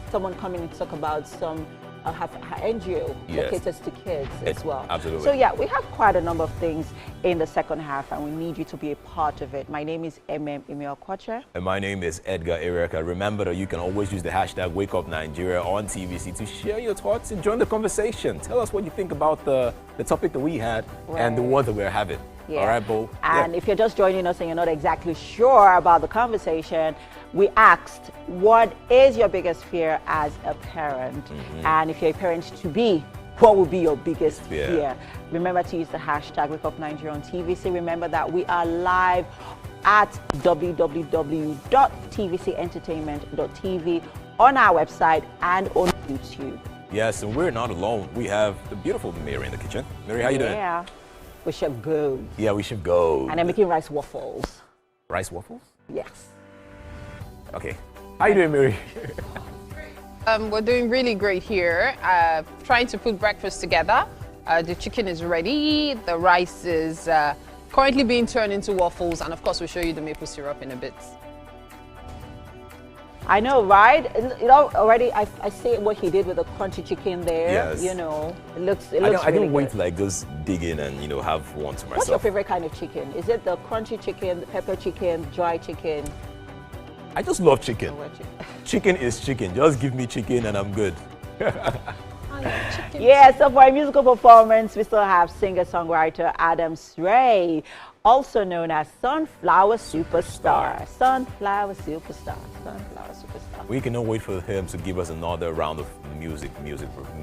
someone coming to talk about some her NGO that caters to kids as well. Absolutely. So yeah, we have quite a number of things in the second half, and we need you to be a part of it. My name is Emil Kwacha. And my name is Edgar Erika. Remember that you can always use the hashtag #WakeUpNigeria on TVC to share your thoughts and join the conversation. Tell us what you think about the topic that we had and the one that we're having. Yeah. All right, Bo? And if you're just joining us and you're not exactly sure about the conversation, we asked, what is your biggest fear as a parent? And if you're a parent-to-be, what would be your biggest fear? Remember to use the hashtag #WakeUpNigeria on TVC. Remember that we are live at www.tvcentertainment.tv on our website and on YouTube. Yes, and we're not alone. We have the beautiful Mary in the kitchen. Mary, how you doing? Yeah, we should go. Yeah, we should go. And I'm making rice waffles. Rice waffles? Yes. Okay. How you doing, Mary? We're doing really great here. Trying to put breakfast together. The chicken is ready. The rice is currently being turned into waffles. And of course, we'll show you the maple syrup in a bit. I know, right? You know, already I see what he did with the crunchy chicken there. Yes. You know, it looks I really can't wait good. to like just dig in and have one to myself. What's your favorite kind of chicken? Is it the crunchy chicken, the pepper chicken, dry chicken? I just love chicken. Chicken is chicken. Just give me chicken and I'm good. Yeah, so for a musical performance, we still have singer-songwriter Adam Ray, also known as Sunflower Superstar. Sunflower Superstar. Sunflower Superstar. We cannot wait for him to give us another round of music,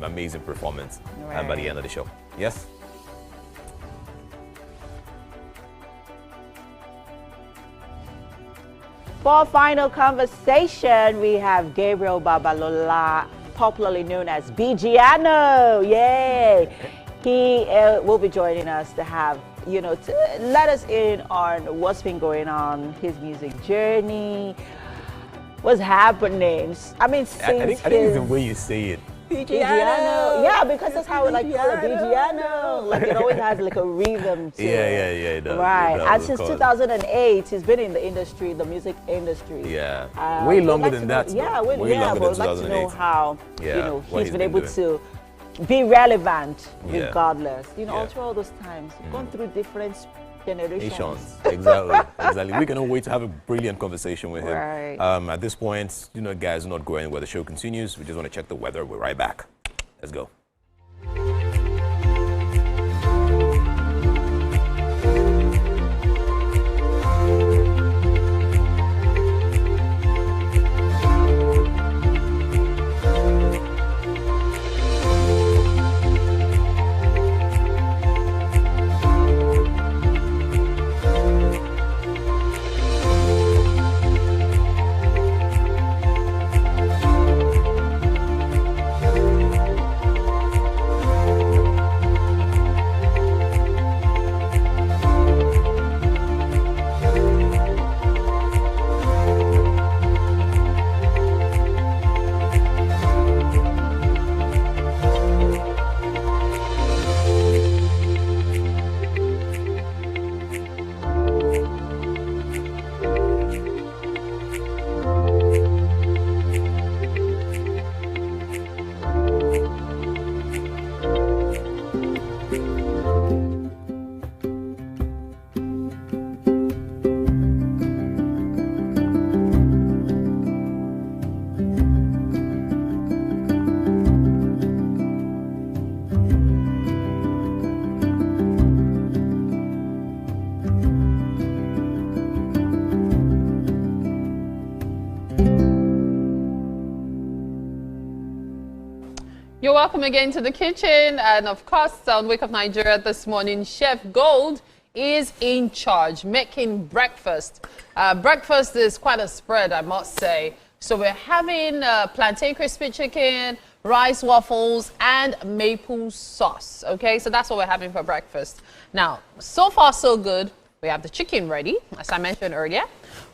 amazing performance by the end of the show. Yes? For final conversation, we have Gabriel Babalola, popularly known as BGiano. Yay! He will be joining us to have, to let us in on what's been going on, his music journey, what's happening. I mean, since I think it's the way you say it. BGiano. Yeah, because that's how we like call it, BGiano. Like it always has like a rhythm to it. Yeah, it does. Right. It does, And since 2008, he's been in the industry, the music industry. Yeah. Way longer than that. Yeah, way longer than 2008. But I'd like to know how, he's been able to be relevant regardless. All through all those times. Gone through different generations. Exactly. We cannot wait to have a brilliant conversation with him. Right. At this point, guys, not going anywhere. The show continues. We just want to check the weather. We're right back. Let's go. You're welcome again to the kitchen, and of course on Wake Up Nigeria this morning, Chef Gold is in charge making breakfast. Breakfast is quite a spread, I must say. So we're having plantain crispy chicken, rice waffles, and maple sauce. Okay, so that's what we're having for breakfast. Now, so far so good. We have the chicken ready, as I mentioned earlier.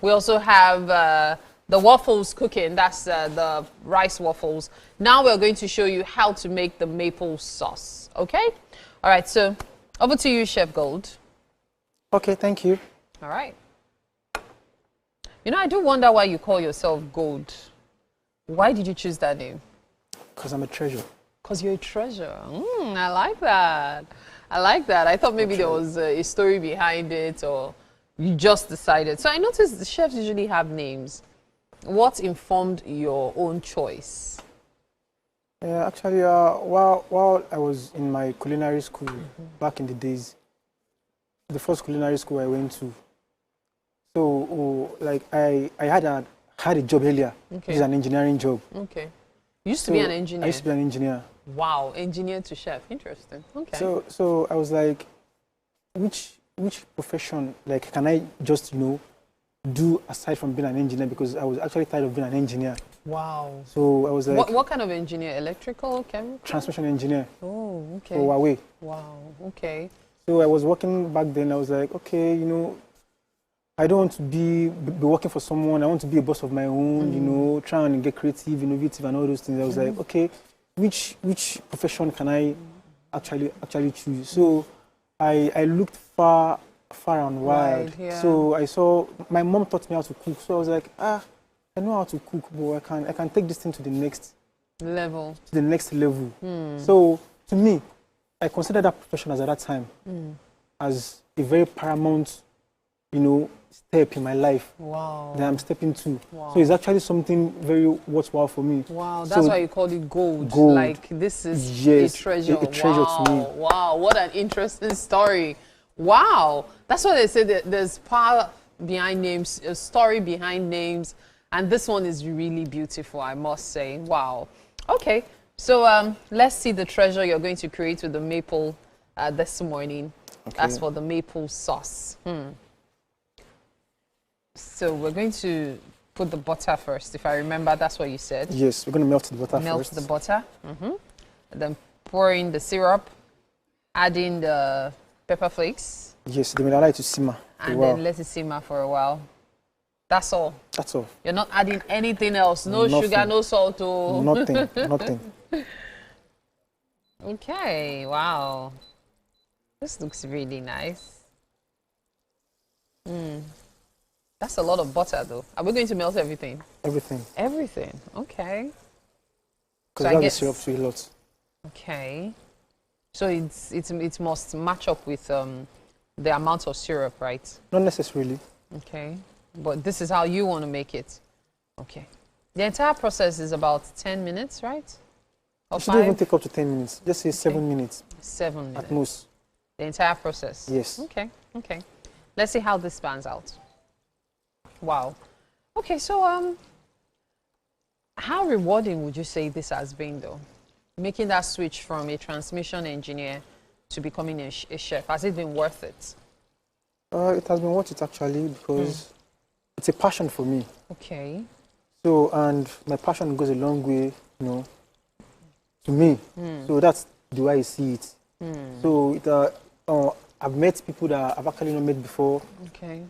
We also have the waffles cooking, that's the rice waffles. Now we're going to show you how to make the maple sauce, okay? All right, so over to you, Chef Gold. Okay, thank you. All right. I do wonder why you call yourself Gold. Why did you choose that name? Because I'm a treasure. Because you're a treasure. I like that. I like that. I thought maybe there was a story behind it, or you just decided. So I noticed the chefs usually have names. What informed your own choice? Yeah, actually, while I was in my culinary school back in the days, the first culinary school I went to, so like I had a job earlier, which is an engineering job. Okay. You used to be an engineer? I used to be an engineer. Wow, engineer to chef. Interesting. Okay. So I was like, which profession like can I just do aside from being an engineer, because I was actually tired of being an engineer. Wow. So I was like, what kind of engineer? Electrical, chemical? Transmission engineer. Oh, okay. For Huawei. Wow. Okay. So I was working back then. I was like, okay, I don't want to be working for someone. I want to be a boss of my own. Trying to get creative, innovative, and all those things. I was like, okay, which profession can I actually choose? So I looked far and wide. Right, yeah. So I saw my mom taught me how to cook. So I was like, I know how to cook, but I can take this thing to the next level. So to me, I considered that profession at that time as a very paramount, step in my life that I'm stepping to. Wow. So it's actually something very worthwhile for me. Wow, that's why you call it gold. Like this is a treasure. A treasure to me. Wow, what an interesting story. Wow, that's why they say that there's power behind names, a story behind names, and this one is really beautiful, I must say. Wow. Okay, so let's see the treasure you're going to create with the maple this morning. Okay. As for the maple sauce. So we're going to put the butter first. If I remember, that's what you said. Yes, we're going to melt the butter melt first. Melt the butter. And then pour in the syrup, add in the pepper flakes. Yes, then we'll allow it to simmer. And then let it simmer for a while. That's all. That's all. You're not adding anything else. No sugar, no salt. Oh. Nothing. Okay, wow. This looks really nice. That's a lot of butter, though. Are we going to melt everything? Everything. Everything. Okay. Because so I guess the syrup to a lot. Okay. So it must match up with the amount of syrup, right? Not necessarily. Okay. But this is how you want to make it. Okay. The entire process is about 10 minutes, right? Or it shouldn't even take up to 10 minutes. Just say 7 minutes. 7 minutes. At most. The entire process? Yes. Okay. Okay. Let's see how this pans out. Wow. Okay, so how rewarding would you say this has been, though? Making that switch from a transmission engineer to becoming a chef. Has it been worth it? It has been worth it, actually, because it's a passion for me. Okay. So, and my passion goes a long way, to me. So that's the way I see it. So I've met people that I've actually not met before. Okay.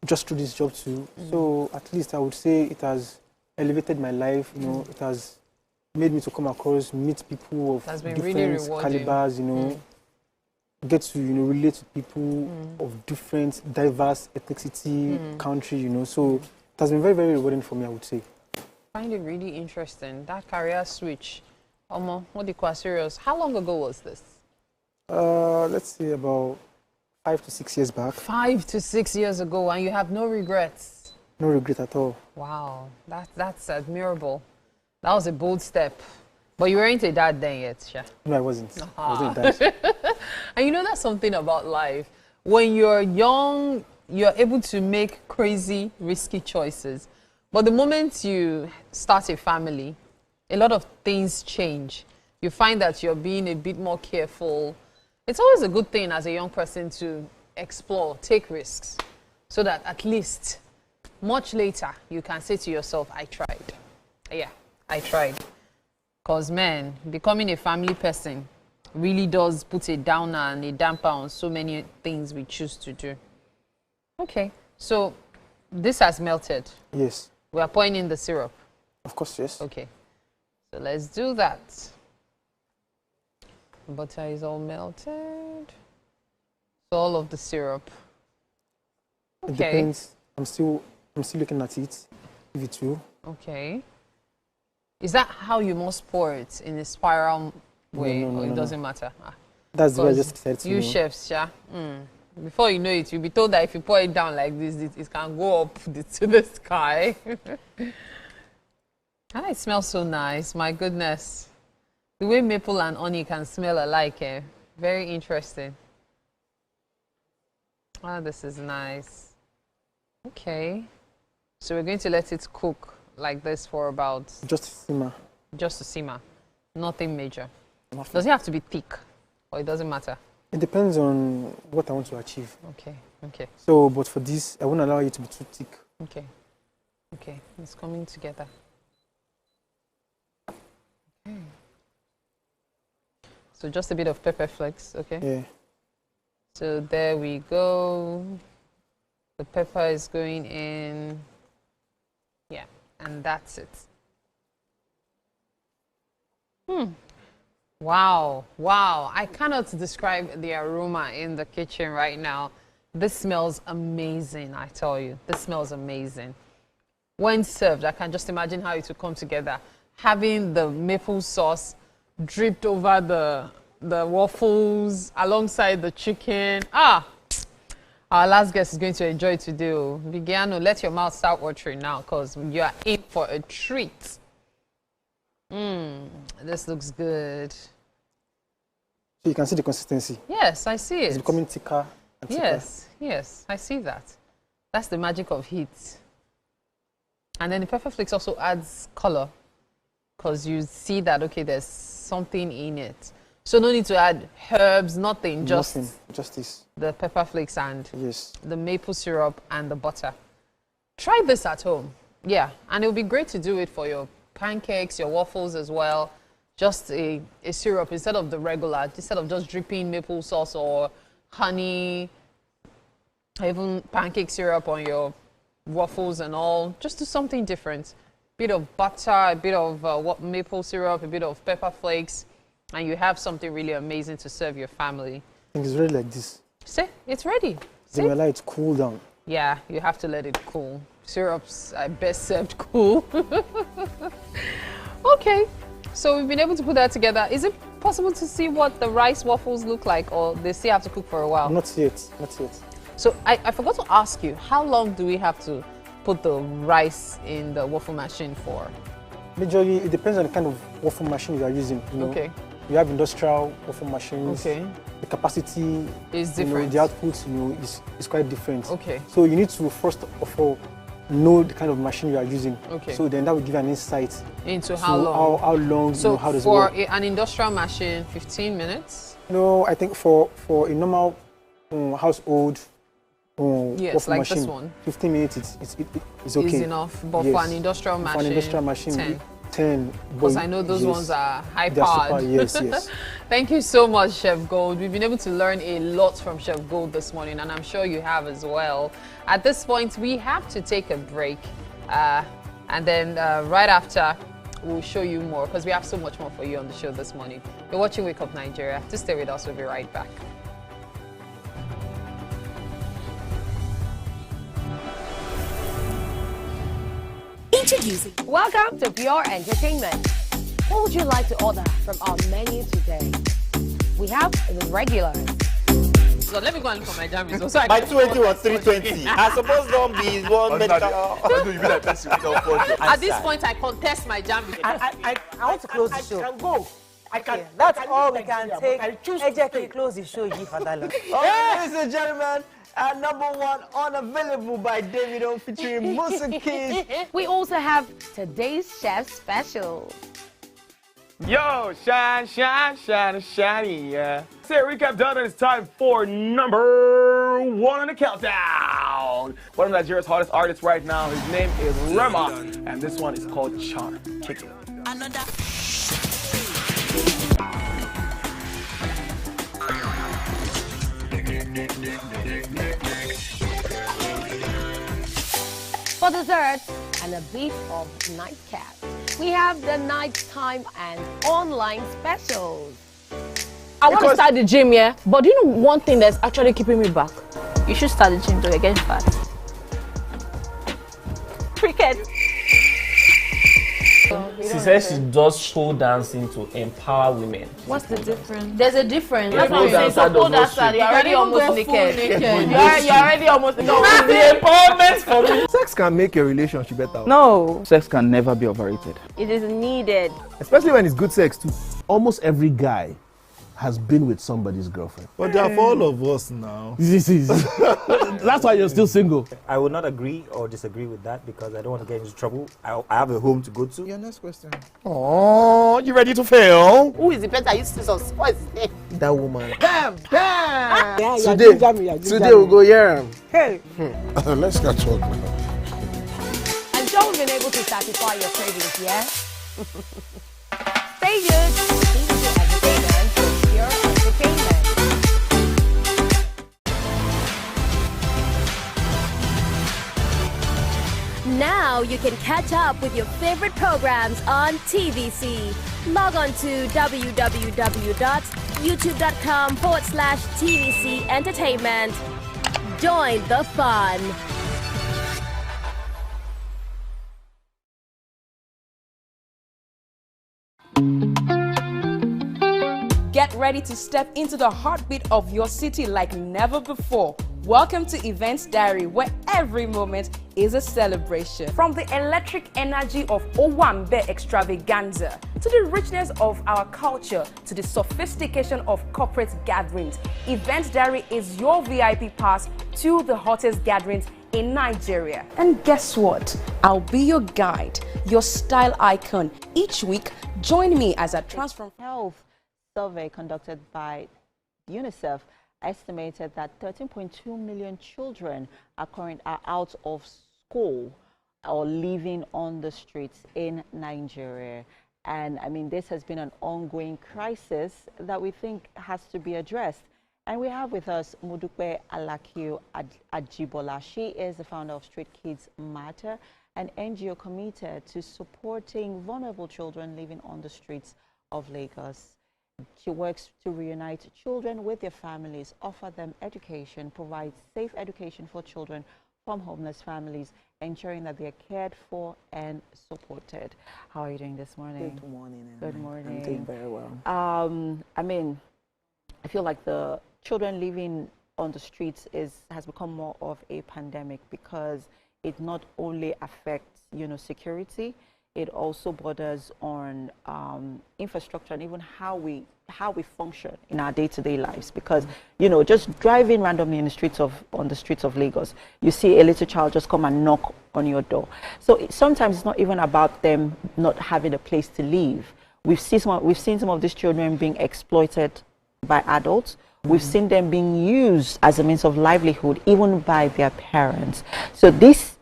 Just through this job too. So at least I would say it has elevated my life. It has made me to come across, meet people of different really calibers. Get to relate to people of different, diverse ethnicity, country. So it has been very, very rewarding for me, I would say. I find it really interesting, that career switch. What do you call serious? How long ago was this? Let's say about 5 to 6 years back. 5 to 6 years ago, and you have no regrets? No regret at all. Wow, that's admirable. That was a bold step. But you weren't a dad then yet, Sha? No, I wasn't. I wasn't a dad. And that's something about life. When you're young, you're able to make crazy, risky choices. But the moment you start a family, a lot of things change. You find that you're being a bit more careful. It's always a good thing as a young person to explore, take risks, so that at least much later you can say to yourself, I tried. Yeah, I tried. Because, man, becoming a family person really does put a downer and a damper on so many things we choose to do. Okay, so this has melted. Yes. We are pouring in the syrup. Of course, yes. Okay, so let's do that. Butter is all melted. So all of the syrup. Okay. It depends. I'm still looking at it. Give it to you. Okay. Is that how you must pour it, in a spiral way, No, or it no. doesn't matter? That's the way I just said to you chefs, yeah. Before you know it, you'll be told that if you pour it down like this, it can go up to the sky. It smells so nice, my goodness. The way maple and honey can smell alike, eh? Very interesting. This is nice. Okay. So we're going to let it cook like this for about... Just to simmer. Just to simmer. Nothing major. Nothing. Does it have to be thick? Or it doesn't matter? It depends on what I want to achieve. Okay, okay. So, but for this, I won't allow it to be too thick. Okay, okay. It's coming together. Okay. So just a bit of pepper flakes, okay? Yeah. So there we go. The pepper is going in. Yeah, and that's it. Wow, wow. I cannot describe the aroma in the kitchen right now. This smells amazing, I tell you. This smells amazing. When served, I can just imagine how it will come together. Having the maple sauce dripped over the waffles alongside the chicken. Our last guest is going to enjoy it today. Vigiano, let your mouth start watering now because you are in for a treat. This looks good. So you can see the consistency. Yes, I see it. It's becoming thicker and thicker. Yes, yes, I see that. That's the magic of heat. And then the pepper flakes also adds color because you see that, okay, there's something in it. So no need to add herbs, nothing, just this. The pepper flakes and yes, the maple syrup and the butter. Try this at home. Yeah, and it would be great to do it for your pancakes, your waffles as well. Just a syrup instead of the regular, instead of just dripping maple sauce or honey, even pancake syrup on your waffles and all. Just do something different. Bit of butter, a bit of maple syrup, a bit of pepper flakes, and you have something really amazing to serve your family. I think it's ready like this. See, it's ready. See? Then we allow it to cool down. Yeah, you have to let it cool. Syrups are best served cool. Okay, so we've been able to put that together. Is it possible to see what the rice waffles look like, or they still have to cook for a while? Not yet, not yet. So I forgot to ask you, how long do we have to put the rice in the waffle machine for? Majorly, it depends on the kind of waffle machine you are using. You know? Okay. You have industrial waffle machines. Okay. The capacity is different. The output, is quite different. Okay. So you need to first of all know the kind of machine you are using. Okay. So then that will give you an insight into how long. How long? So how does it work? for an industrial machine, 15 minutes. No, I think for a normal household yes, waffle like machine, this one. 15 minutes it's okay. Is enough, but yes. for an industrial machine, 10. Because I know those ones are high-powered. Yes, yes. Thank you so much, Chef Gold. We've been able to learn a lot from Chef Gold this morning, and I'm sure you have as well. At this point, we have to take a break. And then right after, we'll show you more, because we have so much more for you on the show this morning. You're watching Wake Up Nigeria. Just stay with us. We'll be right back. Introducing. Welcome to Pure Entertainment. What would you like to order from our menu today? We have the regulars. So let me go and look for my jammies. By 280 or 320. I suppose don't be one medical. At this point, I contest my jammies. I want to close the show. I can go. I can. That's all we can take. Ejeki, close the show, you for that. Ladies and gentlemen, #1 unavailable by Davido featuring Musa Keys. We also have today's chef special. Yo, shine, shine, shine, shiny, yeah. Say recap done, and it's time for #1 on the countdown. One of Nigeria's hottest artists right now. His name is Rema, and this one is called Charm. Kick it. Another. For dessert and a bit of nightcap, we have the nighttime and online specials. I want to start the gym, yeah? But do you know one thing that's actually keeping me back? You should start the gym to get fat. Cricket. She says she does pole dancing to empower women. What's the difference? There's a difference. Yeah, That's what I'm saying. So pole dancer, you're already almost naked. You're already almost naked. No, the empowerment for me. Sex can make a relationship better. No, sex can never be overrated. It is needed. Especially when it's good sex too. Almost every guy has been with somebody's girlfriend. But they are for all of us now. That's why you're still single. I would not agree or disagree with that because I don't want to get into trouble. I have a home to go to. Your next question. Oh, you ready to fail? Who is the better? You scissors. What is his name? That woman. Damn! Yeah, today we'll go here. Hey! Let's catch up now. And Joe's been able to satisfy your cravings, yeah? Stay good. Entertainment for pure entertainment. Now you can catch up with your favorite programs on TVC. Log on to www.youtube.com/TVC Entertainment. Join the fun. Get ready to step into the heartbeat of your city like never before. Welcome to Events Diary, where every moment is a celebration. From the electric energy of Owambe extravaganza, to the richness of our culture, to the sophistication of corporate gatherings, Events Diary is your VIP pass to the hottest gatherings in Nigeria. And guess what? I'll be your guide, your style icon. Each week, join me as I transform health. Survey conducted by UNICEF estimated that 13.2 million children are out of school or living on the streets in Nigeria. And I mean, this has been an ongoing crisis that we think has to be addressed. And we have with us Modupe Alakio Ajibola. She is the founder of Street Kids Matter, an NGO committed to supporting vulnerable children living on the streets of Lagos. She works to reunite children with their families, offer them education, provide safe education for children from homeless families, ensuring that they are cared for and supported. How are you doing this morning? Good morning. Good morning. I'm doing very well. I mean, I feel like the children living on the streets has become more of a pandemic because it not only affects, security, it also borders on infrastructure and even how we function in our day-to-day lives. Because just driving randomly on the streets of Lagos, you see a little child just come and knock on your door. So sometimes it's not even about them not having a place to live. We've seen some of these children being exploited by adults. We've seen them being used as a means of livelihood, even by their parents. So this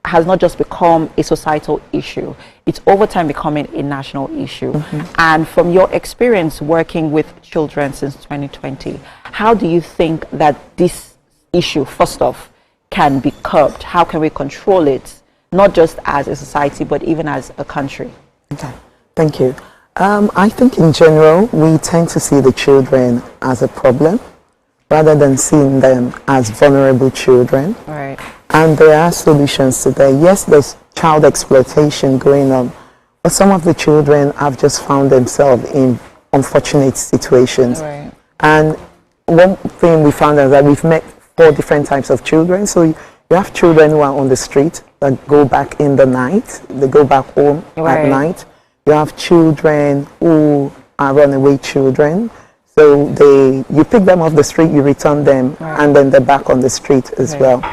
has not just become a societal issue, it's over time becoming a national issue. And from your experience working with children since 2020, how do you think that this issue, first off, can be curbed? How can we control it, not just as a society, but even as a country? Okay, thank you. I think in general, we tend to see the children as a problem rather than seeing them as vulnerable children. Right. And there are solutions to that. Yes, there's child exploitation going on, but some of the children have just found themselves in unfortunate situations. Right. And one thing we found is that we've met 4 different types of children. So you have children who are on the street that go back in the night, they go back home at night. You have children who are runaway children. So you pick them off the street, you return them, and then they're back on the street as well.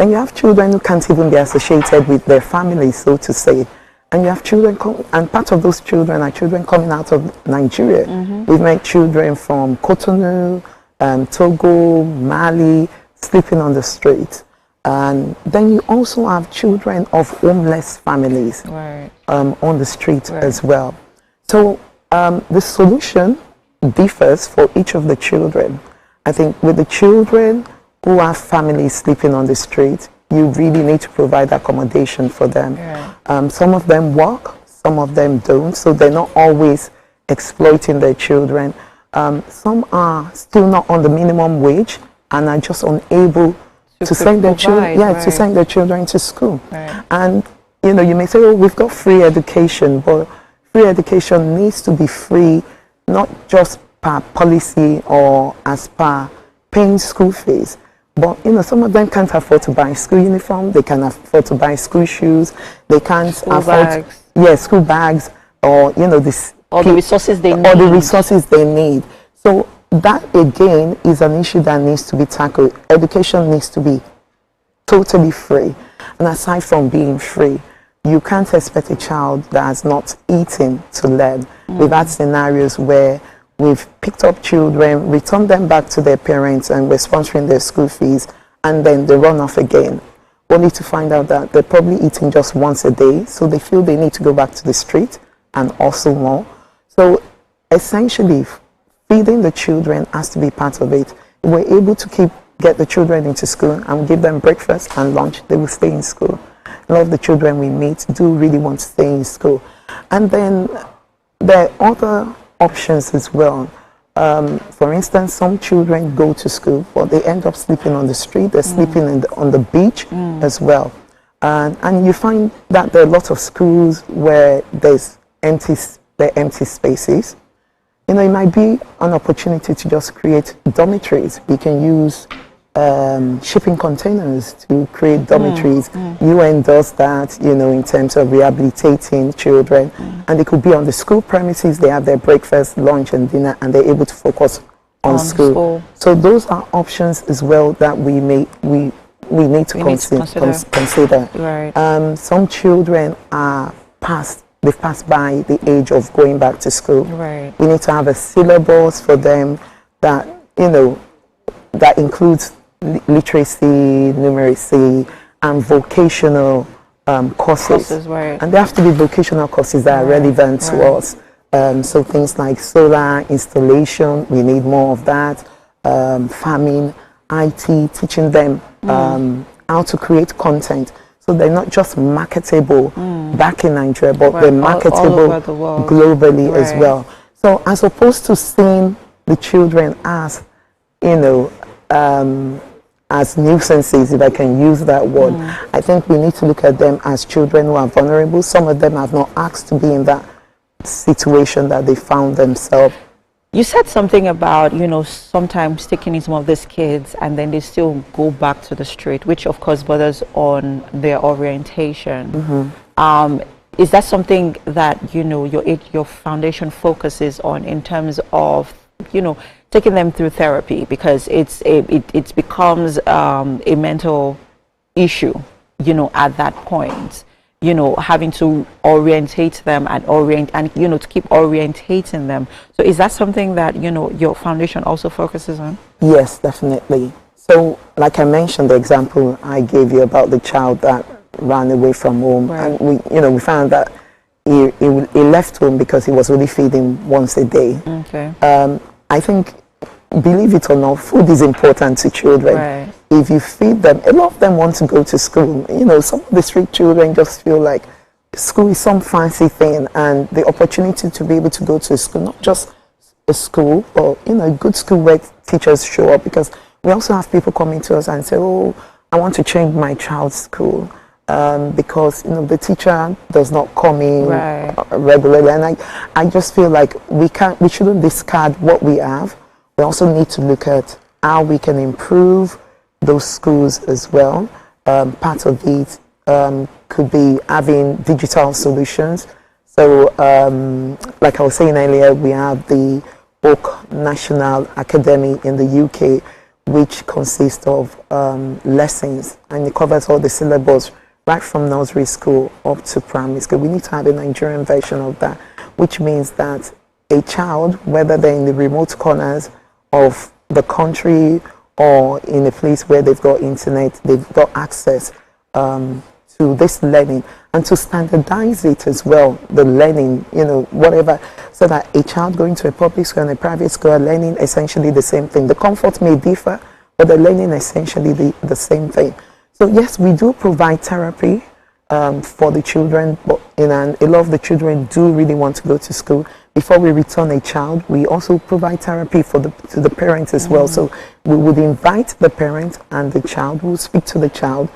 And you have children who can't even be associated with their families, so to say. And you have children, and part of those children are children coming out of Nigeria. We've met children from Cotonou, Togo, Mali, sleeping on the street. And then you also have children of homeless families on the street as well. So the solution differs for each of the children. I think with the children who have families sleeping on the street, you really need to provide accommodation for them. Some of them work, some of them don't, so they're not always exploiting their children. Some are still not on the minimum wage and are just unable to send their children to send their children to school. And you know, you may say, oh, we've got free education, but free education needs to be free, not just per policy or as per paying school fees. But, you know, some of them can't afford to buy school uniform, they can't afford to buy school shoes, they can't afford bags. Yeah, school bags, or, you know, this or the resources they need. Or the resources they need. So that, again, is an issue that needs to be tackled. Education needs to be totally free. And aside from being free, you can't expect a child that has not eaten to learn. We've had scenarios where we've picked up children, returned them back to their parents, and we're sponsoring their school fees, and then they run off again, only to find out that they're probably eating just once a day, so they feel they need to go back to the street and also more. So essentially, feeding the children has to be part of it. If we're able to get the children into school and give them breakfast and lunch, they will stay in school. A lot of the children we meet do really want to stay in school. And then there are other options as well. For instance, some children go to school, but they end up sleeping on the street. They're sleeping on the beach as well. And you find that there are a lot of schools where there's empty spaces. You know, it might be an opportunity to just create dormitories. We can use shipping containers to create dormitories. UN does that, you know, in terms of rehabilitating children. And they could be on the school premises. They have their breakfast, lunch, and dinner, and they're able to focus on school. So those are options as well that we need to consider. Right. Some children are they've passed by the age of going back to school. Right. We need to have a syllabus for them that, you know, that includes literacy, numeracy, and vocational courses. Right. And they have to be vocational courses that are relevant to us. So things like solar installation, we need more of that. Farming, IT, teaching them how to create content. So they're not just marketable back in Nigeria, but they're marketable globally as well. So as opposed to seeing the children as, you know, as nuisances, if I can use that word, I think we need to look at them as children who are vulnerable. Some of them have not asked to be in that situation that they found themselves. You said something about, you know, sometimes taking in some of these kids and then they still go back to the street, which of course borders on their orientation. Is that something that, you know, your foundation focuses on in terms of, you know, taking them through therapy, because it becomes a mental issue, you know, at that point, you know, having to orientate them and you know, to keep orientating them. So is that something that, you know, your foundation also focuses on? Yes, definitely. So like I mentioned, the example I gave you about the child that ran away from home, and we found that he left home because he was only feeding once a day. I think, believe it or not, food is important to children. If you feed them, a lot of them want to go to school. You know, some of the street children just feel like school is some fancy thing, and the opportunity to be able to go to a school, not just a school, but, you know, a good school where teachers show up, because we also have people coming to us and say, oh, I want to change my child's school. Because, you know, the teacher does not come in regularly, and I just feel like we shouldn't discard what we have. We also need to look at how we can improve those schools as well. Part of it could be having digital solutions. So, like I was saying earlier, we have the Oak National Academy in the UK, which consists of lessons, and it covers all the syllabus right from nursery school up to primary school. We need to have a Nigerian version of that, which means that a child, whether they're in the remote corners of the country or in a place where they've got internet, they've got access to this learning, and to standardize it as well, the learning, you know, whatever, so that a child going to a public school and a private school are learning essentially the same thing. The comfort may differ, but they're learning essentially the same thing. So yes, we do provide therapy for the children, but a lot of the children do really want to go to school. Before we return a child, we also provide therapy to the parents as well. So we would invite the parent and the child, we'll speak to the child,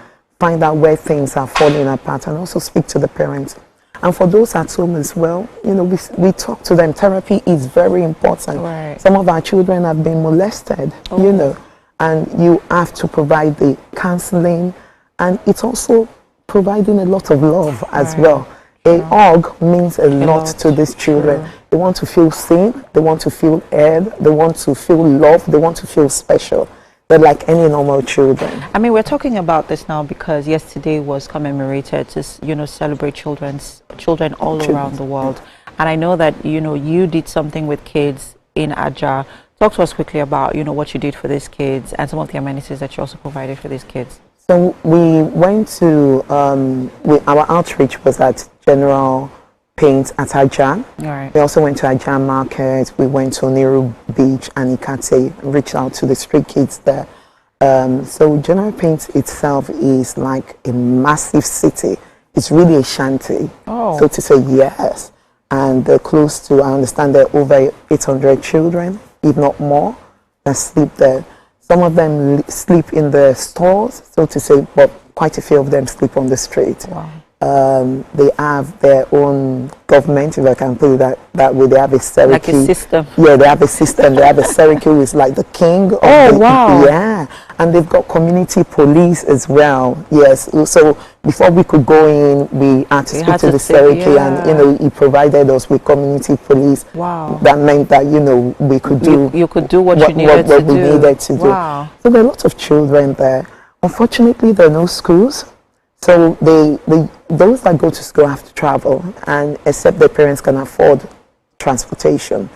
find out where things are falling apart and also speak to the parents. And for those at home as well, you know, we talk to them. Therapy is very important. Right. Some of our children have been molested, you know, and you have to provide the counseling, and it's also providing a lot of love as well. A hug means a lot to these children. They want to feel seen, they want to feel heard, they want to feel loved, they want to feel special. They're like any normal children. I mean, we're talking about this now because yesterday was commemorated to, you know, celebrate children all around the world. And I know that, you know, you did something with kids in Aja. Talk to us quickly about, you know, what you did for these kids and some of the amenities that you also provided for these kids. So we went to, our outreach was at General Paint at Aja. Right. We also went to Aja Market, we went to Nehru Beach and Ikate, reached out to the street kids there. So General Paint itself is like a massive city. It's really a shanty, so to say, yes. And they're close to, I understand there are over 800 children, if not more, that sleep there. Some of them sleep in the stores, so to say, but quite a few of them sleep on the street. Wow. They have their own government, if I can put it that way. They have a Seriki. Like a system. Yeah, they have a system. They have a Seriki who is like the king. Wow. Yeah. And they've got community police as well. Yes. So before we could go in, we had to speak to the Seriki, and, you know, he provided us with community police. Wow. That meant that, you know, we could do... You could do what you needed to do. Needed to do. Wow. So there are lots of children there. Unfortunately, there are no schools. So those that go to school have to travel, and except their parents can afford transportation,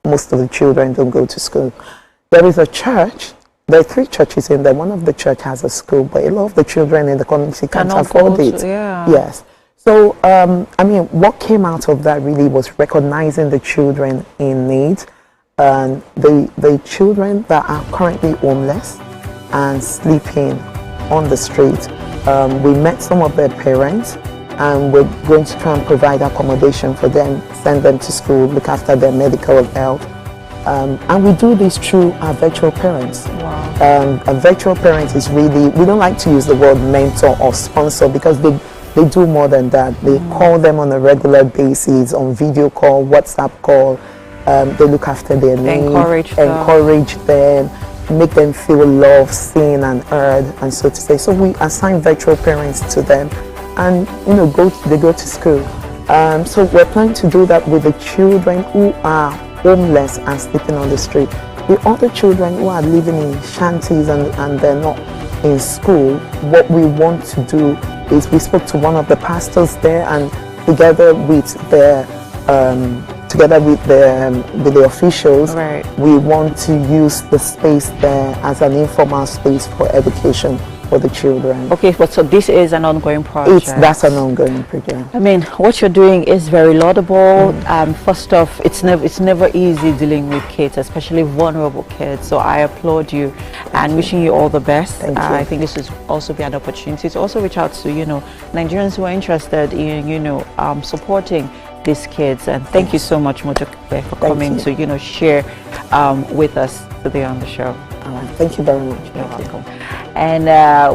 most of the children don't go to school. There is a church. There are 3 churches in there. One of the church has a school, but a lot of the children in the community can't afford it. Yes. So, I mean, what came out of that really was recognizing the children in need, and the children that are currently homeless and sleeping on the street. We met some of their parents, and we're going to try and provide accommodation for them, send them to school, look after their medical health. And we do this through our virtual parents. Wow. A virtual parent is really, we don't like to use the word mentor or sponsor because they do more than that. They call them on a regular basis, on video call, WhatsApp call. They look after their needs, encourage them, make them feel loved, seen and heard, and so to say. So we assign virtual parents to them, and, you know, they go to school. So we're planning to do that with the children who are homeless and sleeping on the street. With other children who are living in shanties and they're not in school, what we want to do is we spoke to one of the pastors there, and together with the officials, we want to use the space there as an informal space for education for the children. Okay, but so this is an ongoing project. That's an ongoing program. I mean, what you're doing is very laudable. First off, it's never easy dealing with kids, especially vulnerable kids. So I applaud you and wishing you all the best. Thank you. I think this will also be an opportunity to also reach out to, you know, Nigerians who are interested in, you know, supporting these kids. And thank you so much, Mojoke, for coming to, you know, share with us today on the show. All right. Thank you very much. You're welcome. And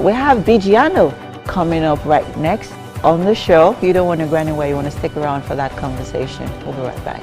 we have Bigiano coming up right next on the show. You don't want to go anywhere. You want to stick around for that conversation. We'll be right back.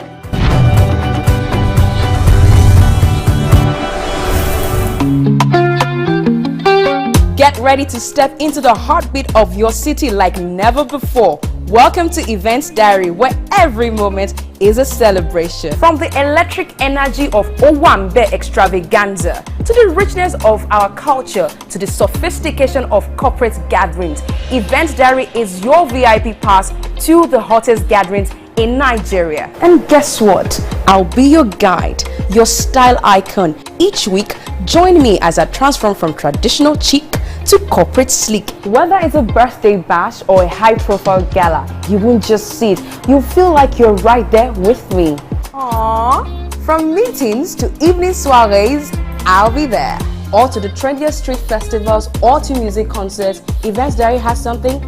Get ready to step into the heartbeat of your city like never before. Welcome to Events Diary, where every moment is a celebration. From the electric energy of Owambe extravaganza, to the richness of our culture, to the sophistication of corporate gatherings, Events Diary is your VIP pass to the hottest gatherings in Nigeria. And guess what? I'll be your guide, your style icon. Each week, join me as I transform from traditional chic to corporate sleek. Whether it's a birthday bash or a high-profile gala, you won't just see it, you'll feel like you're right there with me. Aww. From meetings to evening soirees, I'll be there. Or to the trendiest street festivals or to music concerts, Events Diary has something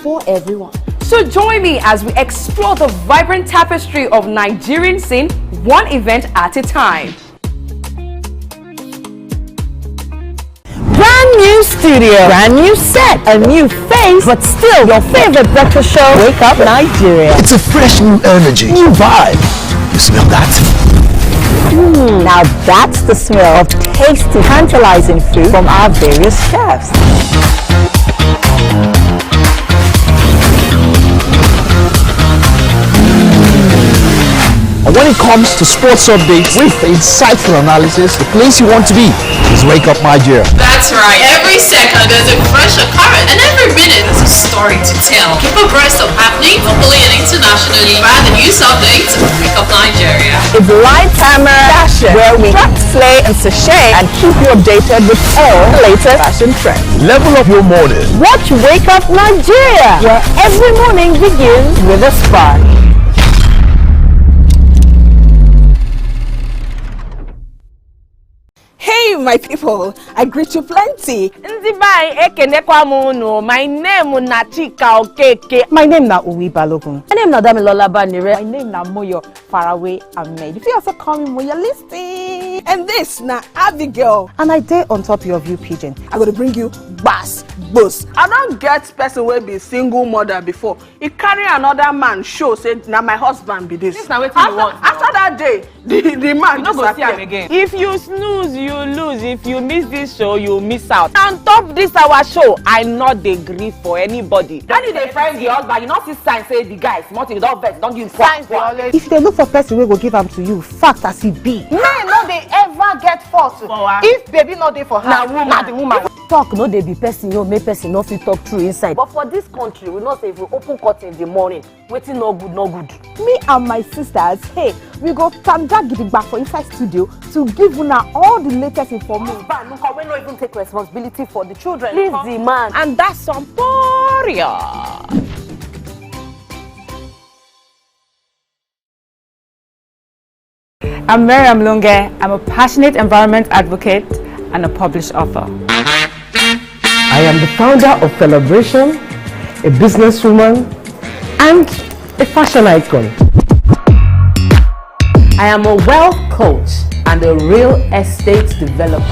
for everyone. So join me as we explore the vibrant tapestry of Nigerian scene, one event at a time. Brand new studio. Brand new set, a new face, but still your favorite breakfast show. Wake Up Nigeria. It's a fresh new energy, new vibe. You smell that? Now that's the smell of tasty, tantalizing food from our various chefs. And when it comes to sports updates with insightful analysis, the place you want to be is Wake Up Nigeria. That's right. Every second there's a fresh occurrence, and every minute there's a story to tell. Keep abreast of happening locally and internationally via the news updates of Wake Up Nigeria. It's live camera fashion, where we track, slay, and sachet, and keep you updated with all the latest fashion trends. Level up your morning. Watch Wake Up Nigeria, where every morning begins with a spark. Hey my people, I greet you plenty. My name na Uwi Balogun. My name na Damilola Banire. My name na Moyo Faraway Ahmed. If you also call me Moyo Listy. And this na Abigail. And I dare on top of you, Pigeon. I'm gonna bring you bass, boost. I don't get person will be single mother before. He carry another man show say now my husband be this. This na wetin you want. After that day, the man no go see am again. If you snooze, you lose. If you miss this show, you miss out. On top this our show, I not dey gree for anybody. When you dey find the husband, you not see sign say the guy smart, you don't vex, don't give signs. If they look for person we go give am to you, fact as it be. Men no dey ever get fault. If baby not dey for her, na the woman. Talk no dey be person, you make person no fit talk true inside. But for this country, we know say if we open court in the morning, waiting no good, no good. Me and my sisters, hey, we go tanda gidigba for inside studio to give una all the latest information. But look, we not even take responsibility for the children. Leave the man. And that's some poria. I'm Miriam Lunge. I'm a passionate environment advocate and a published author. I am the founder of Celebration, a businesswoman, and a fashion icon. I am a wealth coach and a real estate developer.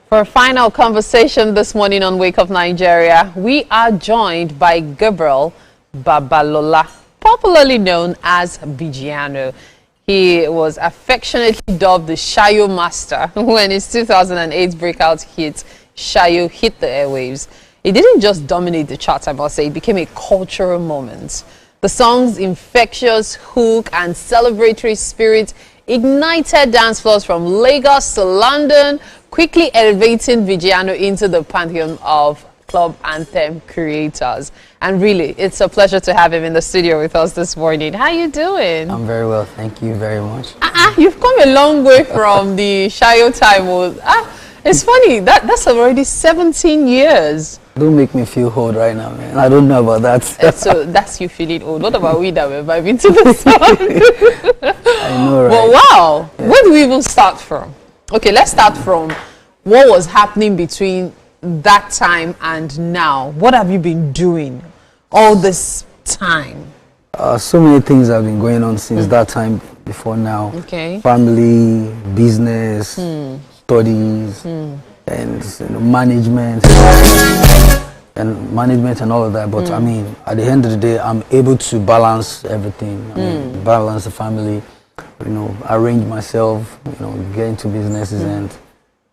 For a final conversation this morning on Wake Up Nigeria, we are joined by Gabriel Babalola, popularly known as Bigiano. He was affectionately dubbed the Shayo Master when his 2008 breakout hit, Shayo, hit the airwaves. It didn't just dominate the charts, I must say, it became a cultural moment. The song's infectious hook and celebratory spirit ignited dance floors from Lagos to London, quickly elevating Bigiano into the pantheon of club anthem creators. And really, it's a pleasure to have him in the studio with us this morning. How you doing? I'm very well, thank you very much. You've come a long way from the Shayo time. It's funny, that's already 17 years. Don't make me feel old right now, man. I don't know about that. So that's you feeling old. What about we that were vibing to the song? I know, right? But wow, yeah. Where do we even start from? Okay, let's start from what was happening between that time and now. What have you been doing all this time? So many things have been going on since that time before now. Okay. Family, business, studies, and management and all of that. But I mean, at the end of the day, I'm able to balance everything. I mean, balance the family, arrange myself, get into businesses and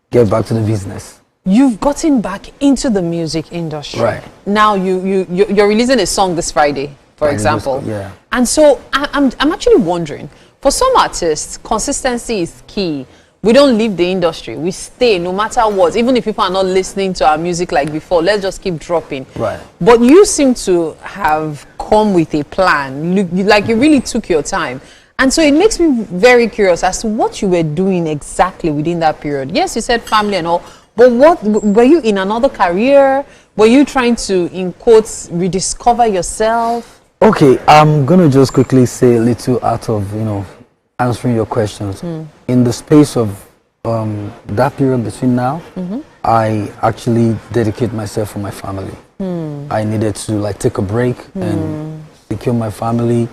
get back to the business. You've gotten back into the music industry. Right. Now you're releasing a song this Friday, for example. Yeah. And so I'm actually wondering, for some artists, consistency is key. We don't leave the industry. We stay no matter what. Even if people are not listening to our music like before, let's just keep dropping. Right. But you seem to have come with a plan. Like you really took your time. And so it makes me very curious as to what you were doing exactly within that period. Yes, you said family and all, but what were you in another career? Were you trying to, in quotes, rediscover yourself? Okay, I'm gonna just quickly say a little out of answering your questions. In the space of that period between now, I actually dedicate myself for my family. I needed to take a break and secure my family,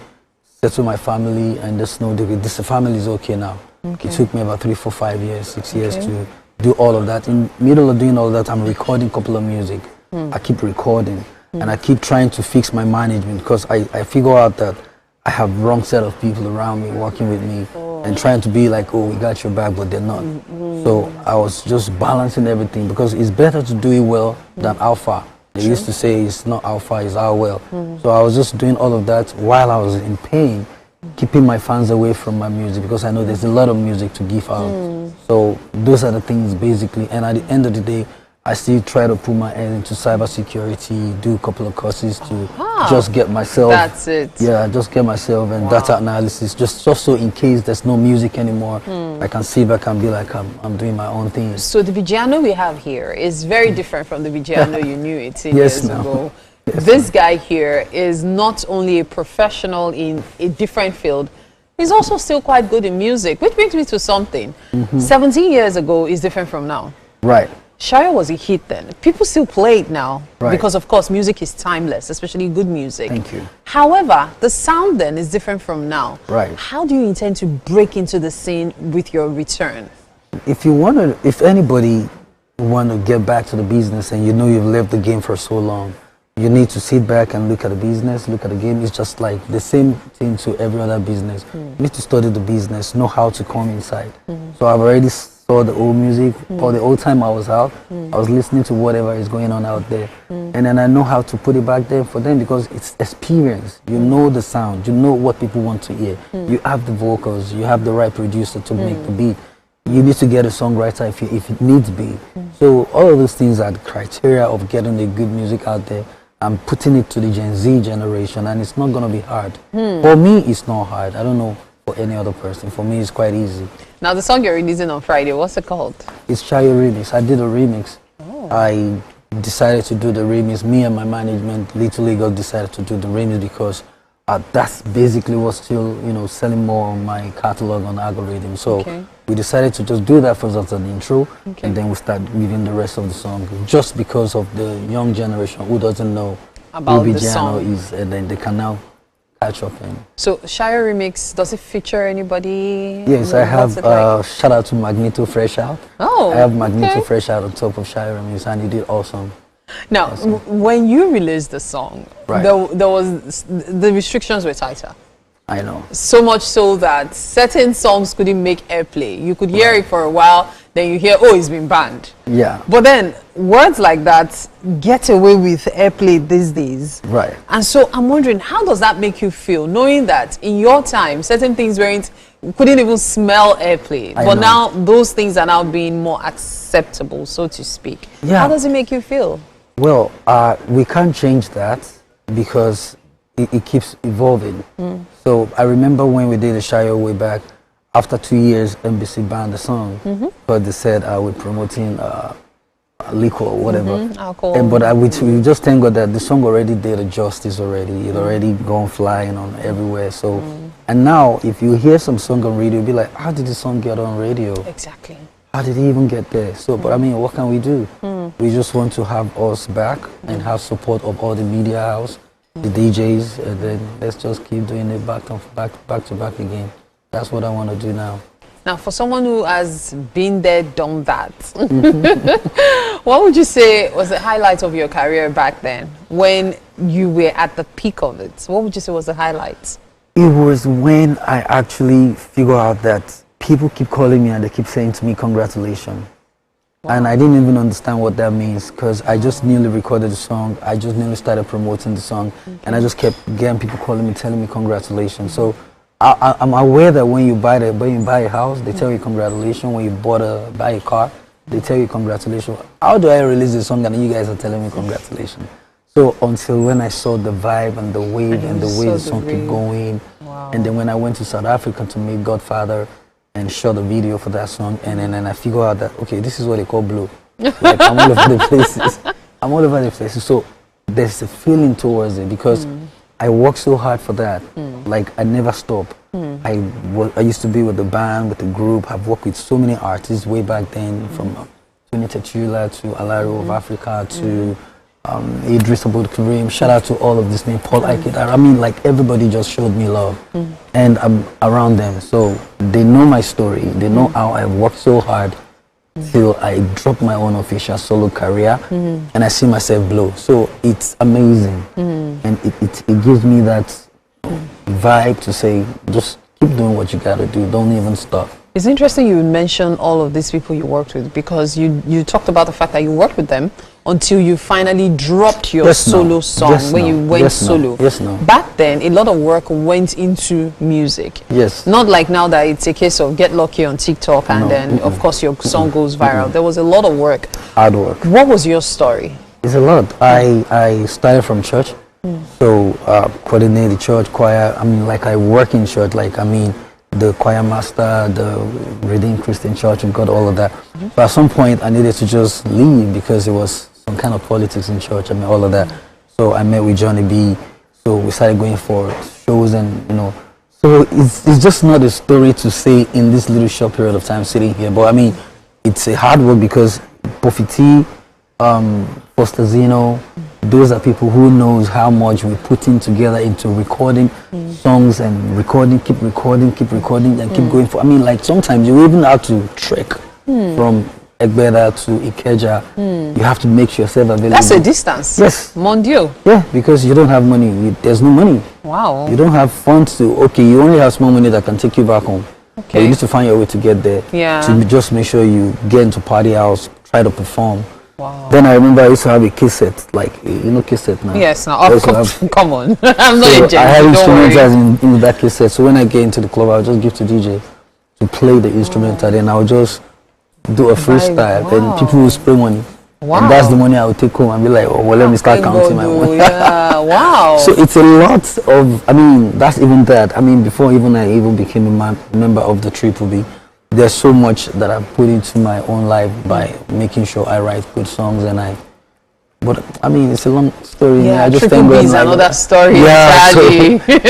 settle my family, and just know that this family is okay now. It took me about 3, 4, 5 years, 6 years to do all of that. In middle of doing all that, I'm recording a couple of music. I keep recording and I keep trying to fix my management because I figure out that I have wrong set of people around me working with me and trying to be like, oh, we got your back, but they're not. So I was just balancing everything because it's better to do it well than how far. They used to say it's not how far, it's how well. So I was just doing all of that while I was in pain, keeping my fans away from my music because I know there's a lot of music to give out. So those are the things basically. And at the end of the day, I still try to put my head into cybersecurity, do a couple of courses to just get myself. That's it. Yeah, just get myself and data analysis, just so in case there's no music anymore, I can sit back and be like, I'm doing my own thing. So the Vigiano we have here is very different from the Vigiano you knew 18 years ago. Yes, this guy here is not only a professional in a different field, he's also still quite good in music, which brings me to something. 17 years ago is different from now. Right. Shayo was a hit then. People still play it now Right. because, of course, music is timeless, especially good music. Thank you. However, the sound then is different from now. Right. How do you intend to break into the scene with your return? If anybody want to get back to the business and you know you've left the game for so long, you need to sit back and look at the business, look at the game. It's just like the same thing to every other business. You need to study the business, know how to come inside. So I've already saw the old music, or the old time I was out, I was listening to whatever is going on out there. And then I know how to put it back there for them because it's experience. You know the sound, you know what people want to hear. You have the vocals, you have the right producer to make the beat. You need to get a songwriter if it needs be. So all of those things are the criteria of getting the good music out there. I'm putting it to the Gen Z generation, and it's not going to be hard. For me, it's not hard. I don't know for any other person. For me, it's quite easy. Now, the song you're releasing on Friday, what's it called? It's Chayo Remix. I did a remix. I decided to do the remix. Me and my management, Little Eagle, decided to do the remix because that's basically what's still, selling more on my catalog on algorithm. So we decided to just do that first as an intro, and then we start reading the rest of the song. Just because of the young generation who doesn't know about who the Vigiano song is, and then they can now catch up. And so Shire Remix, does it feature anybody? yes, I have shout out to Magneto Fresh Out. Oh, I have Magneto Fresh Out on top of Shire Remix, and he did awesome. Now, when you released the song, there was the restrictions were tighter. I know. So much so that certain songs couldn't make airplay. You could hear it for a while, then you hear, oh, it's been banned. Yeah. But then words like that get away with airplay these days. Right. And so I'm wondering, how does that make you feel, knowing that in your time, certain things couldn't even smell airplay, but now those things are now being more acceptable, so to speak. Yeah. How does it make you feel? Well, we can't change that because it keeps evolving. So I remember when we did the Shayo way back, after 2 years, NBC banned the song, but they said we're promoting liquor or whatever. Alcohol. But we just thank God that the song already did a justice already. It already gone flying on everywhere. So, and now if you hear some song on radio, you'll be like, how did the song get on radio? Exactly. How did it even get there? So, but I mean, what can we do? We just want to have us back and have support of all the media house, the DJs, and then let's just keep doing it back to back again. That's what I want to do now. Now, for someone who has been there, done that, what would you say was the highlight of your career back then, when you were at the peak of it? What would you say was the highlight? It was when I actually figured out that people keep calling me and they keep saying to me, congratulations. Wow. And I didn't even understand what that means because I just newly recorded the song. I just newly started promoting the song. And I just kept getting people calling me, telling me congratulations. So I'm aware that when you buy a house, they tell you congratulations. When you buy a car, they tell you congratulations. How do I release the song and you guys are telling me congratulations? So until when I saw the vibe and the wave and the way the song kept going. Wow. And then when I went to South Africa to meet Godfather and shot the video for that song, and then I figured out that, okay, this is what they call blue. Like, I'm all over the places. I'm all over the places. So there's a feeling towards it because I worked so hard for that. Like, I never stop. I used to be with the band, with the group. I've worked with so many artists way back then, from Tony Tetula to Alaro of Africa to Idris Abdul Karim, shout out to all of this name, Paul Aikid. I mean, like everybody just showed me love, and I'm around them, so they know my story. They know how I worked so hard till I dropped my own official solo career, and I see myself blow. So it's amazing, and it gives me that vibe to say, just keep doing what you gotta do. Don't even stop. It's interesting you mentioned all of these people you worked with, because you talked about the fact that you worked with them until you finally dropped your solo song when you went solo. Back then, a lot of work went into music. Yes. Not like now that it's a case of get lucky on TikTok and then of course your song goes viral. There was a lot of work. Hard work. What was your story? It's a lot. I started from church, so coordinate the church choir. I mean, like I work in church. Like I mean, the choir master, the Redeemed Christian Church, and got all of that. But at some point, I needed to just leave because it was some kind of politics in church. I mean, all of that. So I met with Johnny B. So we started going for shows, and so it's just not a story to say in this little short period of time sitting here. But I mean, it's a hard work because Buffy T, Foster Zeno, those are people who knows how much we put in together into recording songs and keep recording, and keep going for. I mean, like sometimes you even have to trek from Egbeda to Ikeja. You have to make yourself available. That's a distance. Yes. Mon Dieu. Yeah, because you don't have money. There's no money. Wow. You don't have funds to. Okay, you only have small money that can take you back home. Okay. But you need to find your way to get there. Yeah. To just make sure you get into party house, try to perform. Wow. Then I remember I used to have a cassette, like cassette now. Yes, now come on. I'm not so a I had instrumentals in that cassette. So when I get into the club, I'll just give to DJ to play the instrumental. Then I'll just do a freestyle. Then people will spray money. Wow. And that's the money I would take home and be like, oh, well, let me start counting my money. Yeah, wow. So it's a lot of, I mean, that's even that. I mean, before even I became a member of the Triple B, there's so much that I put into my own life by making sure I write good songs but I mean, it's a long story. Yeah, I just Triple B is another story. Yeah,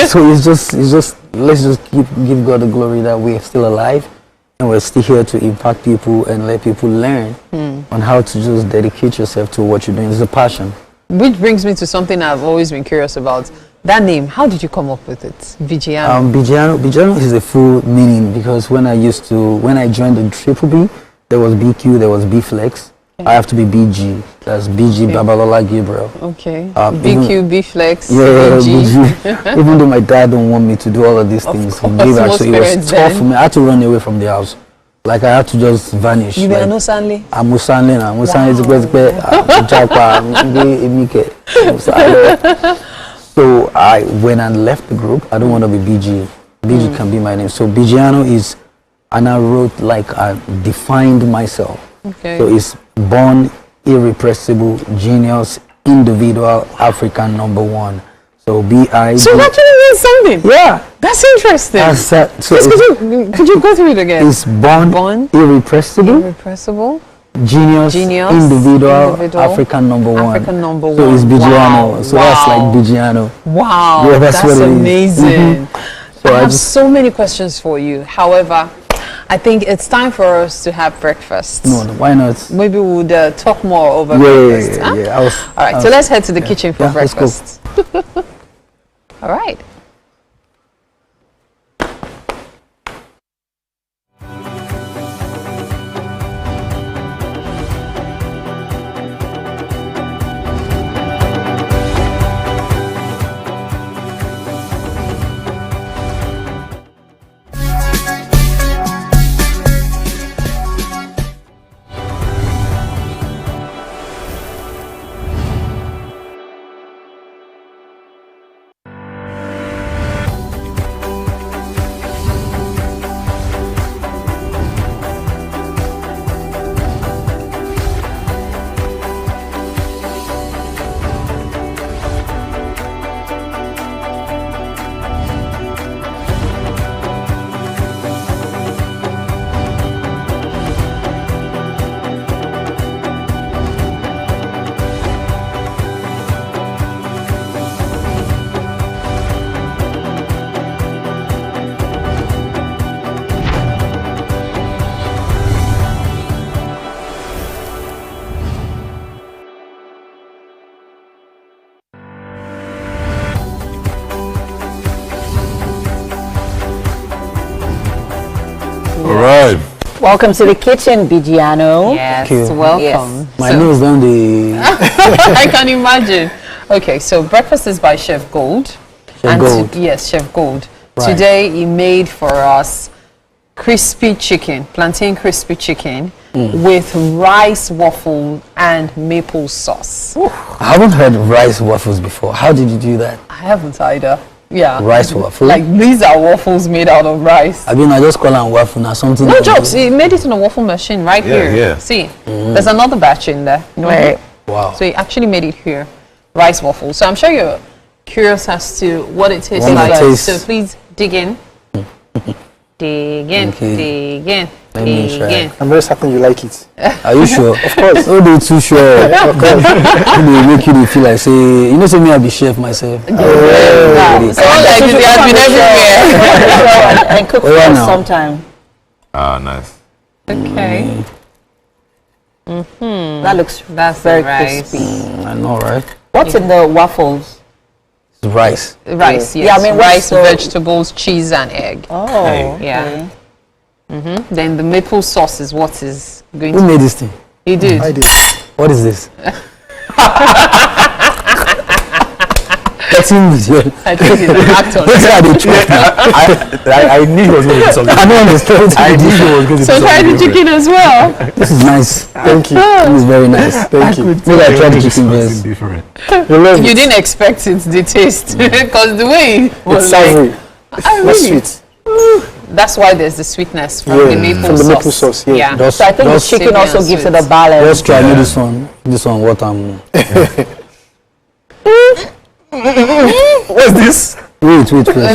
so it's just let's just give God the glory that we're still alive and we're still here to impact people and let people learn on how to just dedicate yourself to what you're doing. It's a passion. Which brings me to something I've always been curious about. That name, how did you come up with it? Bijiano. Bijiano is a full meaning because when I joined the Triple B, there was BQ, there was B Flex. Okay. I have to be BG. That's BG Babalola Gabriel. Okay. BQ, B Flex. Yeah, BG. Even though my dad don't want me to do all of these things, course, it was tough for me. I had to run away from the house. Like I had to just vanish. You were no Sanley? I'm Musanle now. Musanle is So I went and left the group. I don't want to be BG. BG can be my name. So Bijiano is, and I wrote like I defined myself. Okay. So it's born, irrepressible, genius, individual, African #1. So B.I. So that actually means something. Yeah. That's interesting. So could you go through it again? It's born, irrepressible, genius, individual, African #1. African #1. So it's Bijiano. Wow. So that's like Bijiano. Wow. Yeah, that's what amazing. So I have so many questions for you. However, I think it's time for us to have breakfast. No, why not? Maybe we'll talk more over breakfast. Yeah. All right, so let's head to the kitchen for breakfast. All right. All right. Welcome to the kitchen, Bigiano. Yes, Thank you. welcome. My nose down the... I can imagine. Okay, so breakfast is by Chef Gold. Chef Gold. Yes, Chef Gold. Right. Today he made for us crispy chicken, plantain crispy chicken with rice waffle and maple sauce. I haven't heard rice waffles before. How did you do that? I haven't either. Yeah. Rice waffle? Like these are waffles made out of rice. I mean, I just call them waffle now. Something. No jokes. He made it in a waffle machine right Yeah, here. yeah. See, there's another batch in there. Right. Wow. So he actually made it here, rice waffle. So I'm sure you're curious as to what it tastes What it like. tastes. So please dig in. Dig in. Okay. Dig in. Let me dig try. in. I'm very certain you like it. Are you sure? Of course. Don't be too sure. Of course. They make you feel like, say, you know, say me, I be chef myself. So like they have been everywhere. And cook for Oh, us now. sometime. Ah, nice. Okay. That looks That's very the rice. crispy. I know, right? What's in the waffles? It's rice. Rice, yes. Yeah, I mean, what's rice, the- vegetables, cheese, and egg. Oh, Yeah. Then the maple sauce is what is going Who to. made this thing? You did. I did. What is this? That's in this. I think he's an actor. That's how they chop now. I knew he was going to do something. I don't understand. I knew he was going to do So something. try the chicken as well. This is nice. Thank you. This is very nice. Thank you. Maybe I try the chicken first. Different. You didn't expect it, the taste, because the way it was It's savory. like, Not really? sweet. That's why there's the sweetness from Yeah, the maple from the sauce. maple sauce, yeah. Just- So I think the just- chicken also and gives it sweet. a balance. Let's try me this one. This one, what I'm. What's this? Wait. Let me try again.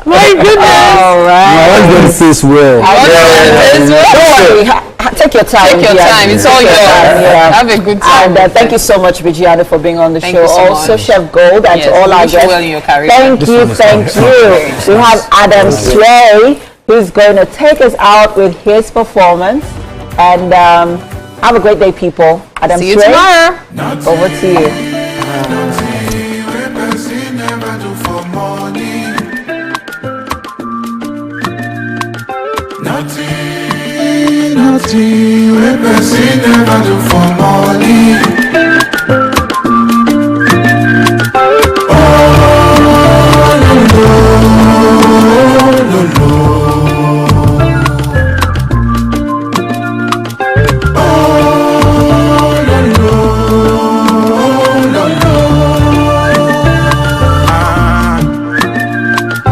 My goodness. All My right. husband says well. I want to taste well. Don't worry. Take your time. Take your yeah. time. It's all Take your yours. time, yeah. Have a good time. And thank you so much, Vigiano, for being on the Thank show. you so Also, much. Chef Gold, and Yes, to all we our wish you guests. well in your career. Thank This you, one is thank fun. you. We have Adam Sway, who's going to take us out with his performance. And have a great day, people. Adam See you Sway, tomorrow. over to you. Nothing we person never do for money. Oh, no, no, no. Oh, no, no, no.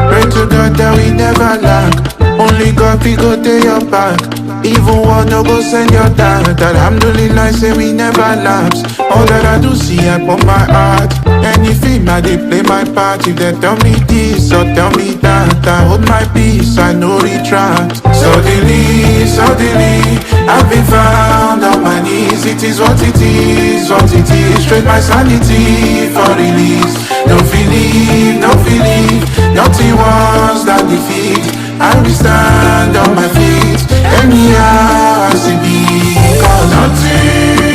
Pray to God that we never lack. Only God we go to your back. Even one no go send your dad. Alhamdulillah say we never lapse. All that I do see I put my heart. Any film I they play my part. If they tell me this or tell me that, I hold my peace, I no retract. Suddenly, I've been found on my knees. It is what it is, what it is. Straight my sanity for release. No believe, nothing was that defeat. I will stand on my feet. Anyhow I see me. Cause nothing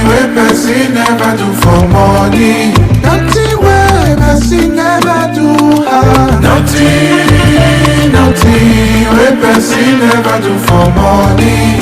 where person never do for money. Nothing where person never do. Nothing where person never do for money.